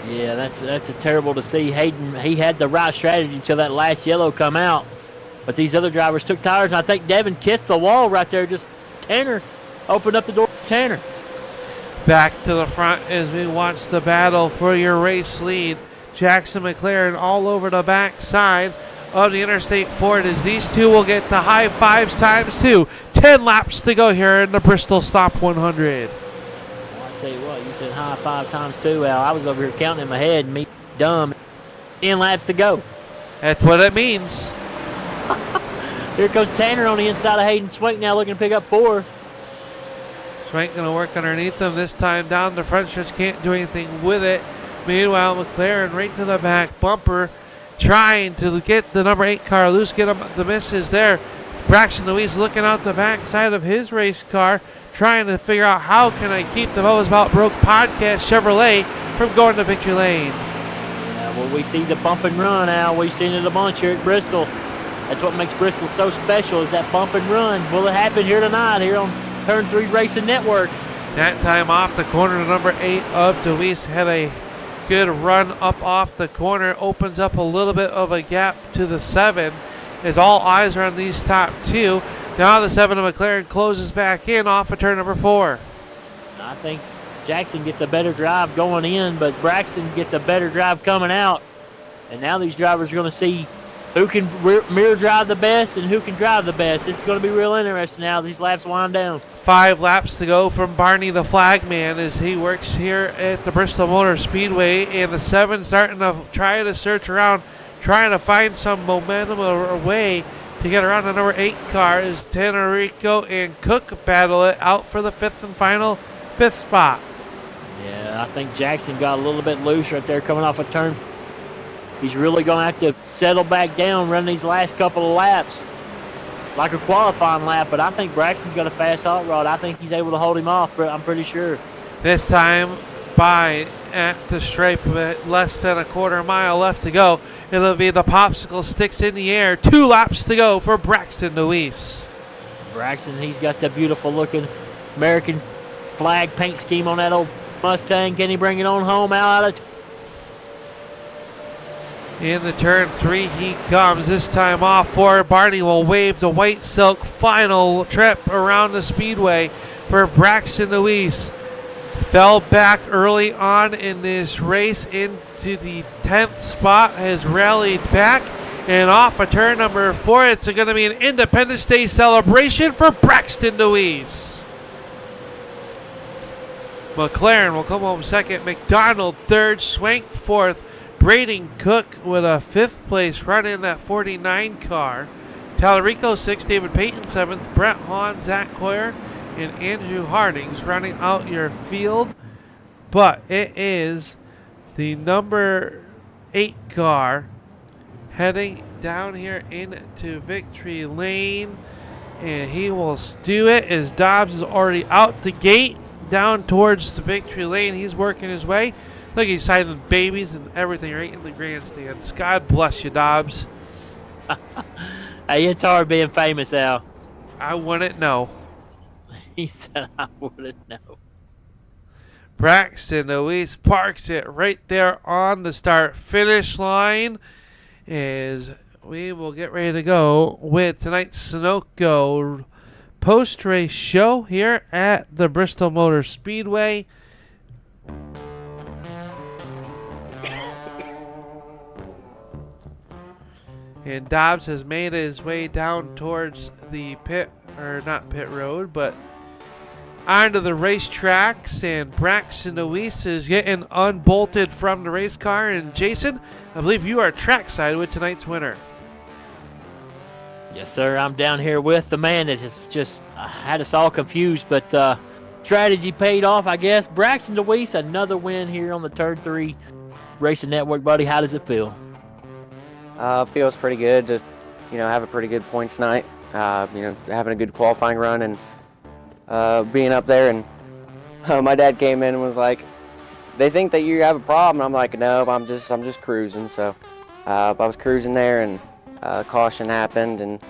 Yeah, that's a terrible to see. Hayden, he had the right strategy until that last yellow come out. But these other drivers took tires, and I think Devin kissed the wall right there. Just Tanner opened up the door for Tanner. Back to the front as we watch the battle for your race lead. Jackson McLaren all over the back side of the Interstate 4 as these 2 will get the high fives times 2. 10 laps to go here in the Bristol Stop 100. tell you what, you said high 5 times 2, Al. I was over here counting in my head and me dumb. 10 laps to go. That's what it means. Here comes Tanner on the inside of Hayden Swank now looking to pick up 4. Swank going to work underneath them this time down the front stretch. Can't do anything with it. Meanwhile, McLaren right to the back bumper, trying to get the number 8 car loose, get him the misses there. Braxton Louise looking out the back side of his race car, trying to figure out how can I keep the Bubba's About Broke podcast Chevrolet from going to victory lane. Yeah, well, we see the bump and run, Al. We've seen it a bunch here at Bristol. That's what makes Bristol so special, is that bump and run. Will it happen here tonight here on Turn 3 Racing Network? That time off the corner, the number 8 of Deweese had a good run up off the corner, opens up a little bit of a gap to the 7 as all eyes are on these top 2. Now the 7 of McLaren closes back in off of turn number 4. I think Jackson gets a better drive going in, but Braxton gets a better drive coming out. And now these drivers are going to see who can mirror drive the best and who can drive the best. This is going to be real interesting now as these laps wind down. 5 laps to go from Barney the Flagman as he works here at the Bristol Motor Speedway, and the 7 starting to try to search around, trying to find some momentum or a way to get around the number 8 car as Tenerico and Cook battle it out for the 5th and final 5th spot. Yeah, I think Jackson got a little bit loose right there coming off a turn. He's really going to have to settle back down, run these last couple of laps like a qualifying lap, but I think Braxton's got a fast hot rod. I think he's able to hold him off, but I'm pretty sure. This time by at the stripe with less than a quarter mile left to go. It'll be the popsicle sticks in the air. 2 laps to go for Braxton Deweese. Braxton, he's got that beautiful looking American flag paint scheme on that old Mustang. Can he bring it on home out of In the turn 3 he comes, this time off for Barney will wave the white silk final trip around the speedway for Braxton Deweese. Fell back early on in this race into the 10th spot, has rallied back, and off of turn number 4 it's going to be an Independence Day celebration for Braxton Deweese. McLaren will come home second, McDonald third, Swank fourth, Braden Cook with a 5th place run in that 49 car. Tallarico 6th, David Payton 7th, Brett Hahn, Zach Coyer, and Andrew Hardings running out your field. But it is the number 8 car heading down here into victory lane. And he will do it as Dobbs is already out the gate down towards the victory lane. He's working his way. Look, he's signing babies and everything right in the grandstands. God bless you, Dobbs. Hey, it's hard being famous, Al. I wouldn't know. He said I wouldn't know. Braxton Deweese parks it right there on the start-finish line as we will get ready to go with tonight's Sunoco post-race show here at the Bristol Motor Speedway. And Dobbs has made his way down towards the not pit road, but onto the racetracks. And Braxton Deweese is getting unbolted from the race car. And Jason, I believe you are trackside with tonight's winner. Yes, sir. I'm down here with the man that has just had us all confused, but strategy paid off, I guess. Braxton Deweese, another win here on the Turn 3 Racing Network, buddy. How does it feel? Feels pretty good to, have a pretty good points night. Having a good qualifying run and being up there. And my dad came in and was like, "They think that you have a problem." I'm like, "No, I'm just cruising." So I was cruising there, and caution happened, and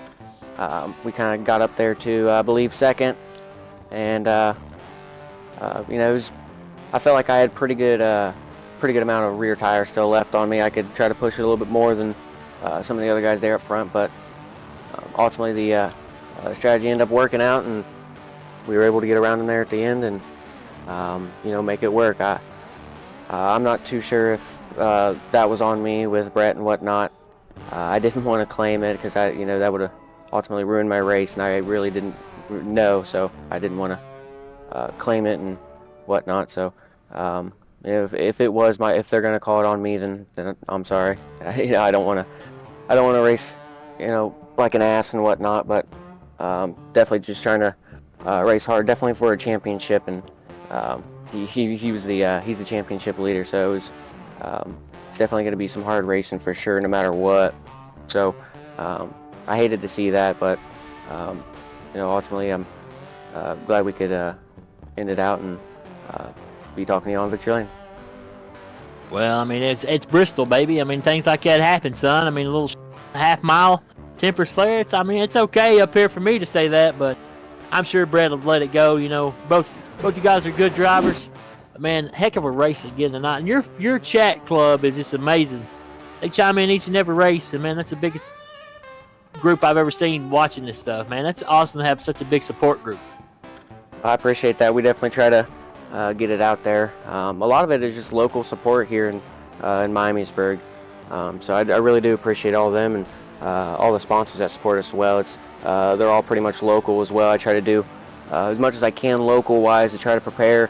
we kind of got up there to, I believe, second. And it was, I felt like I had pretty good amount of rear tire still left on me. I could try to push it a little bit more than some of the other guys there up front, but ultimately the strategy ended up working out, and we were able to get around them there at the end and make it work. I'm not too sure if that was on me with Brett and whatnot. I didn't want to claim it because that would have ultimately ruined my race, and I really didn't know, so I didn't want to claim it and whatnot. So if it was if they're gonna call it on me, then I'm sorry. I don't want to race, like an ass and whatnot. But definitely just trying to race hard, definitely for a championship. And he was he's the championship leader, so it's definitely going to be some hard racing for sure, no matter what. So I hated to see that, but ultimately I'm glad we could end it out and be talking to you on victory lane. Well, I mean, it's Bristol, baby. I mean, things like that happen, son. I mean, a little half-mile temper flare. It's okay up here for me to say that, but I'm sure Brett will let it go. Both you guys are good drivers. Man, heck of a race again tonight. And your chat club is just amazing. They chime in each and every race, and man, that's the biggest group I've ever seen watching this stuff, man. That's awesome to have such a big support group. I appreciate that. We definitely try to get it out there. A lot of it is just local support here in Miamisburg. So I really do appreciate all of them and all the sponsors that support us as well. They're all pretty much local as well. I try to do as much as I can local-wise to try to prepare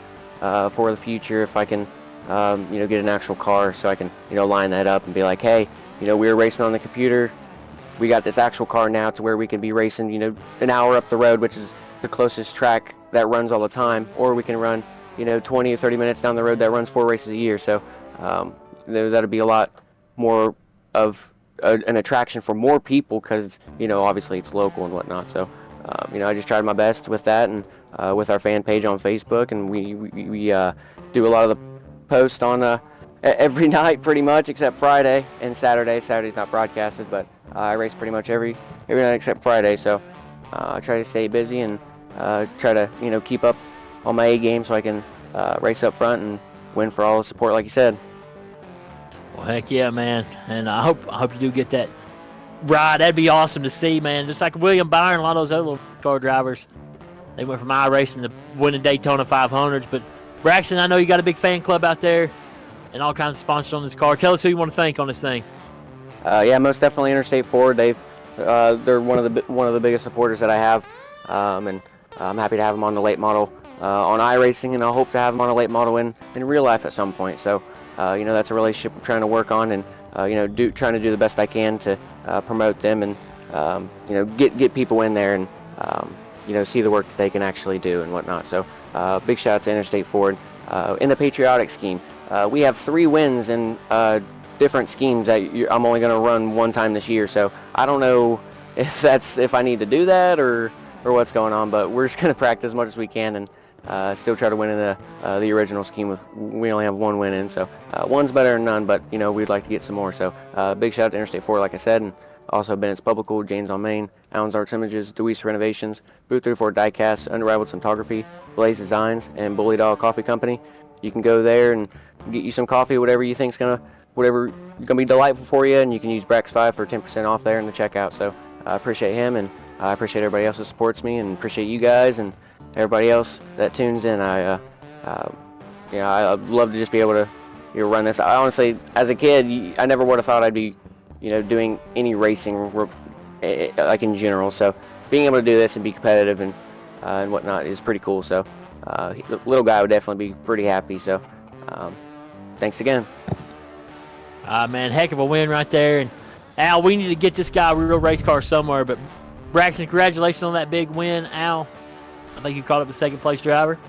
for the future if I can, get an actual car so I can, line that up and be like, hey, we were racing on the computer. We got this actual car now to where we can be racing, an hour up the road, which is the closest track that runs all the time, or we can run, 20 or 30 minutes down the road that runs 4 races a year. So that'll be a lot more of an attraction for more people because, obviously it's local and whatnot. So, I just tried my best with that and with our fan page on Facebook, and we do a lot of the posts on every night pretty much except Friday and Saturday. Saturday's not broadcasted, but I race pretty much every night except Friday. So I try to stay busy and try to keep up on my A game so I can race up front and win for all the support, like you said. Well, heck yeah, man. And I hope you do get that ride. That'd be awesome to see, man. Just like William Byron, a lot of those other little car drivers, they went from iRacing to winning Daytona 500s. But Braxton, I know you got a big fan club out there and all kinds of sponsors on this car. Tell us who you want to thank on this thing. Yeah, most definitely Interstate Ford. They're one of the biggest supporters that I have, and I'm happy to have them on the late model on iRacing, and I hope to have them on a late model in real life at some point. So, that's a relationship we're trying to work on, and trying to do the best I can to promote them and get people in there and see the work that they can actually do and whatnot. So, big shout out to Interstate Ford. In the patriotic scheme, we have 3 wins in different schemes that I'm only going to run one time this year. So I don't know if I need to do that or what's going on, but we're just going to practice as much as we can and still try to win in the original scheme. We only have 1 win in, so one's better than none, but we'd like to get some more. So big shout out to Interstate 4, like I said, and also Bennett's Publical, James on Main, Allen's Arts Images, Deweese Renovations, Booth 34 Diecast, Unrivaled Cinematography, Blaze Designs, and Bully Dog Coffee Company. You can go there and get you some coffee, whatever you think's gonna be delightful for you, and you can use Brax5 for 10% off there in the checkout. So I appreciate him, and I appreciate everybody else that supports me, and appreciate you guys and everybody else that tunes in. I'd love to just be able to run this. I honestly, as a kid, I never would have thought I'd be doing any racing like in general. So being able to do this and be competitive and whatnot is pretty cool. So the little guy would definitely be pretty happy. So thanks again. Man, heck of a win right there. And Al, we need to get this guy a real race car somewhere. But Braxton, congratulations on that big win, Al. I think you called up the second place driver.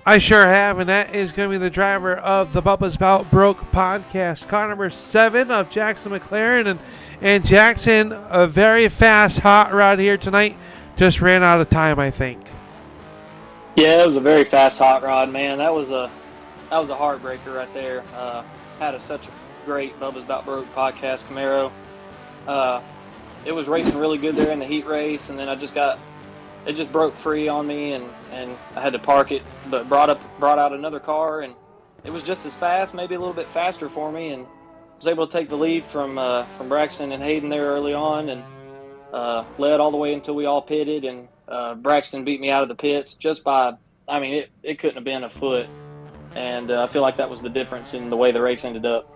I sure have, and that is going to be the driver of the Bubba's About Broke podcast, car number 7 of Jackson McLaren. And Jackson, a very fast hot rod here tonight, just ran out of time, I think. Yeah, it was a very fast hot rod, man. That was a heartbreaker right there. Had such a great Bubba's About Broke podcast Camaro. It was racing really good there in the heat race, and then it just broke free on me, and I had to park it, but brought out another car, and it was just as fast, maybe a little bit faster for me, and was able to take the lead from Braxton and Hayden there early on, and led all the way until we all pitted, and Braxton beat me out of the pits just by, it couldn't have been a foot, and I feel like that was the difference in the way the race ended up.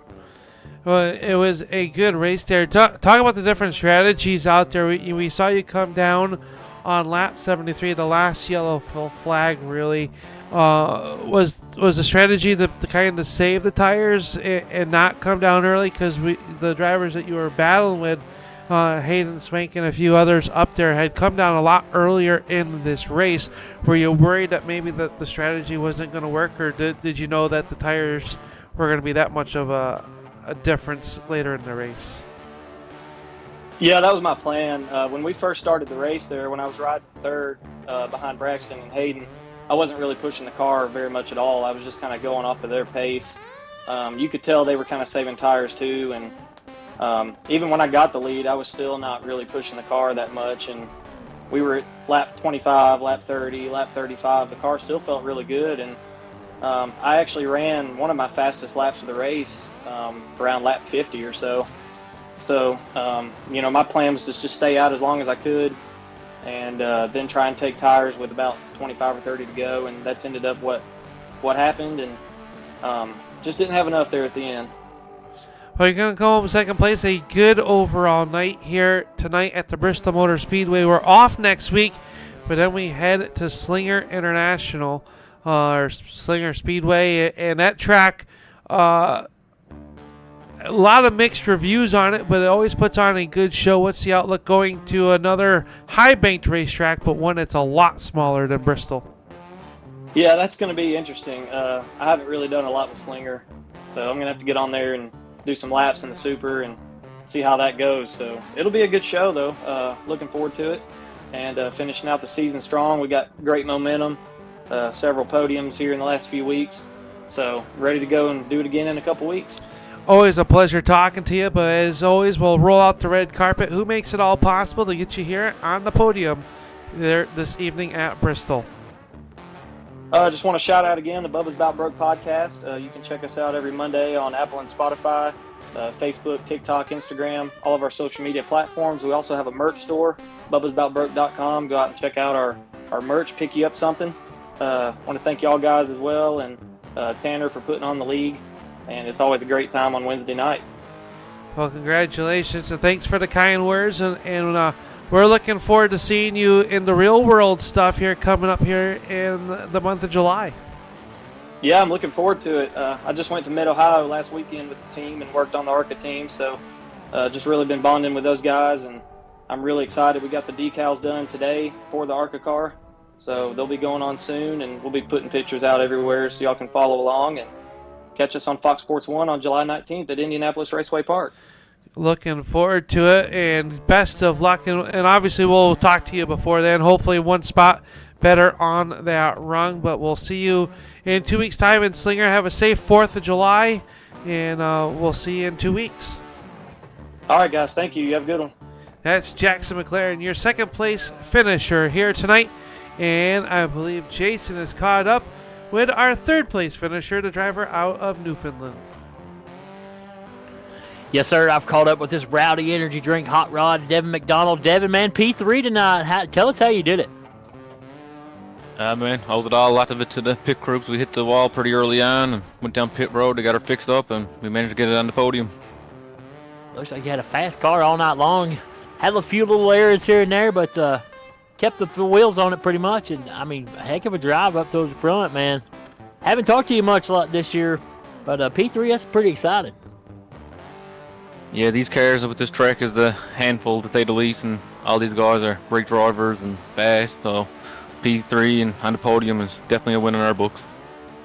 Well, it was a good race there. Talk about the different strategies out there. We saw you come down on lap 73, the last yellow flag, really. Was the strategy to kind of save the tires and not come down early? Because the drivers that you were battling with, Hayden Swank and a few others up there, had come down a lot earlier in this race. Were you worried that maybe the strategy wasn't going to work, or did you know that the tires were going to be that much of a difference later in the race? Yeah, that was my plan. When we first started the race there, when I was riding third behind Braxton and Hayden, I wasn't really pushing the car very much at all. I was just kind of going off of their pace. You could tell they were kind of saving tires too, and even when I got the lead, I was still not really pushing the car that much. And we were at lap 25, lap 30, lap 35. The car still felt really good, and I actually ran one of my fastest laps of the race around lap 50 or so. So, my plan was to just stay out as long as I could, and then try and take tires with about 25 or 30 to go, and that's ended up what happened, and just didn't have enough there at the end. Well, you're going to come home second place. A good overall night here tonight at the Bristol Motor Speedway. We're off next week, but then we head to Slinger International, or Slinger Speedway, and that track, a lot of mixed reviews on it, but it always puts on a good show. What's the outlook going to another high-banked racetrack, but one that's a lot smaller than Bristol? Yeah, that's going to be interesting. I haven't really done a lot with Slinger, so I'm going to have to get on there and do some laps in the Super and see how that goes. So it'll be a good show, though. Looking forward to it, and finishing out the season strong. We got great momentum, several podiums here in the last few weeks, so ready to go and do it again in a couple weeks. Always a pleasure talking to you, but as always, we'll roll out the red carpet. Who makes it all possible to get you here on the podium there this evening at Bristol? I just want to shout out again the Bubba's About Broke podcast. You can check us out every Monday on Apple and Spotify, Facebook, TikTok, Instagram, all of our social media platforms. We also have a merch store, bubbasboutbroke.com. Go out and check out our merch, pick you up something. I want to thank y'all guys as well, and Tanner for putting on the league. And it's always a great time on Wednesday night. Well, congratulations, and thanks for the kind words. And we're looking forward to seeing you in the real world stuff here coming up here in the month of July. Yeah, I'm looking forward to it. I just went to Mid-Ohio last weekend with the team and worked on the ARCA team. So just really been bonding with those guys, and I'm really excited. We got the decals done today for the ARCA car. So they'll be going on soon, and we'll be putting pictures out everywhere so y'all can follow along and catch us on Fox Sports 1 on July 19th at Indianapolis Raceway Park. Looking forward to it, and best of luck. And obviously, we'll talk to you before then. Hopefully, one spot better on that rung. But we'll see you in 2 weeks' time in Slinger. Have a safe 4th of July, and we'll see you in 2 weeks. All right, guys. Thank you. You have a good one. That's Jackson McLaren, your second place finisher here tonight. And I believe Jason is caught up with our third place finisher, the driver out of Newfoundland. Yes, sir. I've caught up with this rowdy energy drink hot rod, Devin McDonald. Devin, man, P3 tonight. Tell us how you did it. Man, owed it all, a lot of it to the pit crews. We hit the wall pretty early on and went down pit road. They got her fixed up, and we managed to get it on the podium. Looks like you had a fast car all night long. Had a few little errors here and there, but kept the wheels on it pretty much. And, I mean, a heck of a drive up to the front, man. Haven't talked to you much this year, but P3, that's pretty exciting. Yeah, these cars with this track is the handful, to say the least, and all these guys are great drivers and fast, so P3 and on the podium is definitely a win in our books.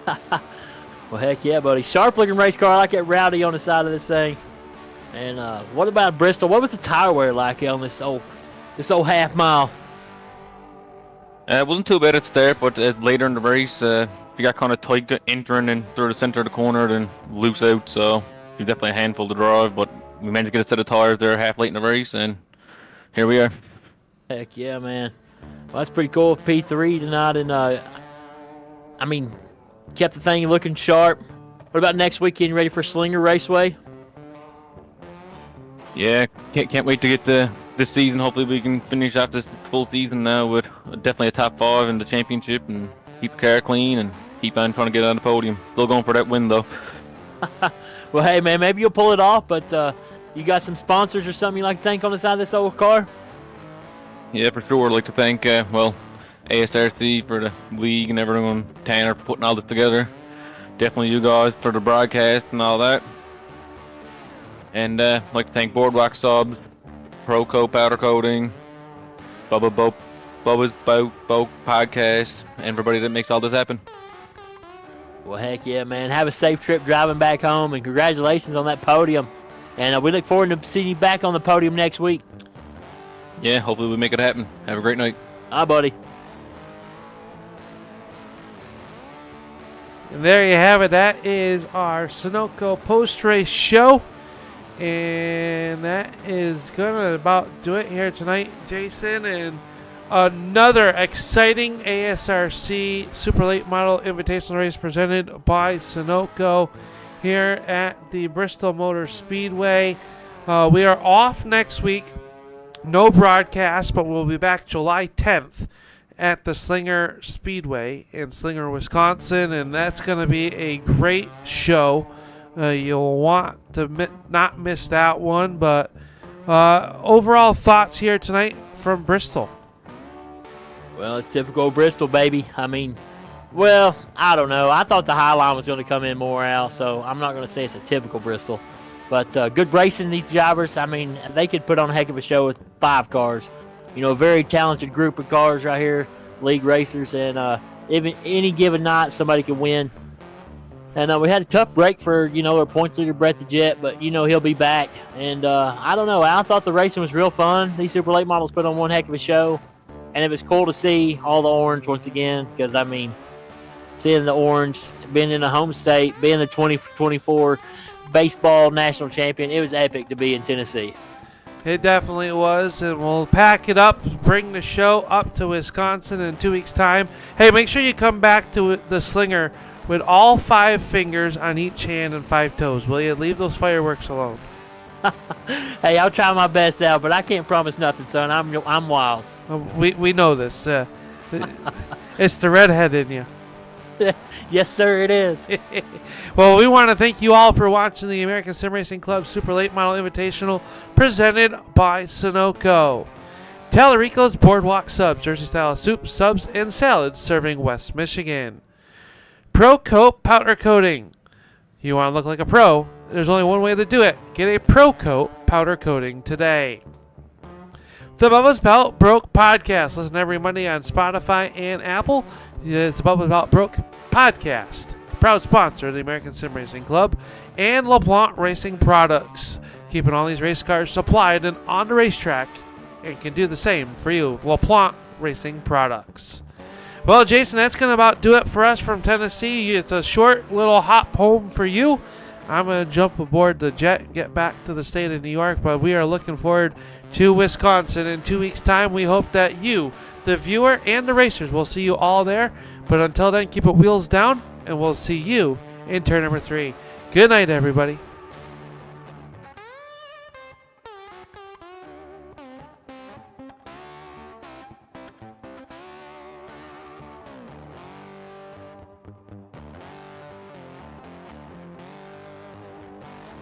Well, heck yeah, buddy. Sharp-looking race car. I like that rowdy on the side of this thing. And what about Bristol? What was the tire wear like on this old half mile? It wasn't too bad at the start, but later in the race, you got kind of tight entering in through the center of the corner, then loose out, so you're definitely a handful to drive, but we managed to get a set of tires there half late in the race, and here we are. Heck yeah, man. Well, that's pretty cool. P3 tonight, and I mean, kept the thing looking sharp. What about next weekend? You ready for Slinger Raceway? Yeah, can't wait to get to this season. Hopefully we can finish out this full season now with definitely a top 5 in the championship and keep the car clean and keep on trying to get on the podium. Still going for that win, though. Well, hey, man, maybe you'll pull it off, but you got some sponsors or something you like to thank on the side of this old car? Yeah, for sure. I'd like to thank, ASRC for the league and everyone, Tanner, for putting all this together. Definitely you guys for the broadcast and all that. And I'd like to thank Boardwalk Subs, Proco Powder Coating, Bubba's Boat Podcast, and everybody that makes all this happen. Well, heck yeah, man. Have a safe trip driving back home, and congratulations on that podium. And we look forward to seeing you back on the podium next week. Yeah, hopefully we make it happen. Have a great night. Bye, buddy. And there you have it. That is our Sunoco post-race show. And that is going to about do it here tonight, Jason. And another exciting ASRC Super Late Model Invitational race presented by Sunoco here at the Bristol Motor Speedway. We are off next week. No broadcast, but we'll be back July 10th at the Slinger Speedway in Slinger, Wisconsin. And that's going to be a great show. You'll want to not miss that one. But overall thoughts here tonight from Bristol. Well, it's typical Bristol, baby. I mean, well, I don't know. I thought the High Line was going to come in more out, so I'm not going to say it's a typical Bristol. But good racing, these drivers. I mean, they could put on a heck of a show with 5 cars. You know, a very talented group of cars right here, league racers. And even any given night, somebody can win. And we had a tough break for, our points leader, Brett the Jet, but, he'll be back. And I don't know. I thought the racing was real fun. These Super Late Models put on one heck of a show. And it was cool to see all the orange once again, because, I mean, seeing the orange, being in the home state, being the 2024 baseball national champion, it was epic to be in Tennessee. It definitely was, and we'll pack it up, bring the show up to Wisconsin in 2 weeks' time. Hey, make sure you come back to the Slinger with all 5 fingers on each hand and 5 toes, will you? Leave those fireworks alone. Hey, I'll try my best out, but I can't promise nothing, son. I'm wild. We know this. It's the redhead in you. Yes, sir, it is. Well, we want to thank you all for watching the American Sim Racing Club Super Late Model Invitational presented by Sunoco. Tallarico's Boardwalk Subs, Jersey-style soup, subs, and salads serving West Michigan. Pro Coat Powder Coating. You want to look like a pro? There's only one way to do it. Get a Pro Coat Powder Coating today. The Bubba's About Broke Podcast. Listen every Monday on Spotify and Apple. It's the Bubba's About Broke Podcast. Proud sponsor of the American Sim Racing Club and LaPlante Racing Products. Keeping all these race cars supplied and on the racetrack, and can do the same for you. LaPlante Racing Products. Well, Jason, that's going to about do it for us from Tennessee. It's a short little hop home for you. I'm going to jump aboard the jet and get back to the state of New York, but we are looking forward to Wisconsin in 2 weeks' time. We hope that you, the viewer, and the racers will see you all there. But until then, keep it wheels down, and we'll see you in turn number 3. Good night, everybody.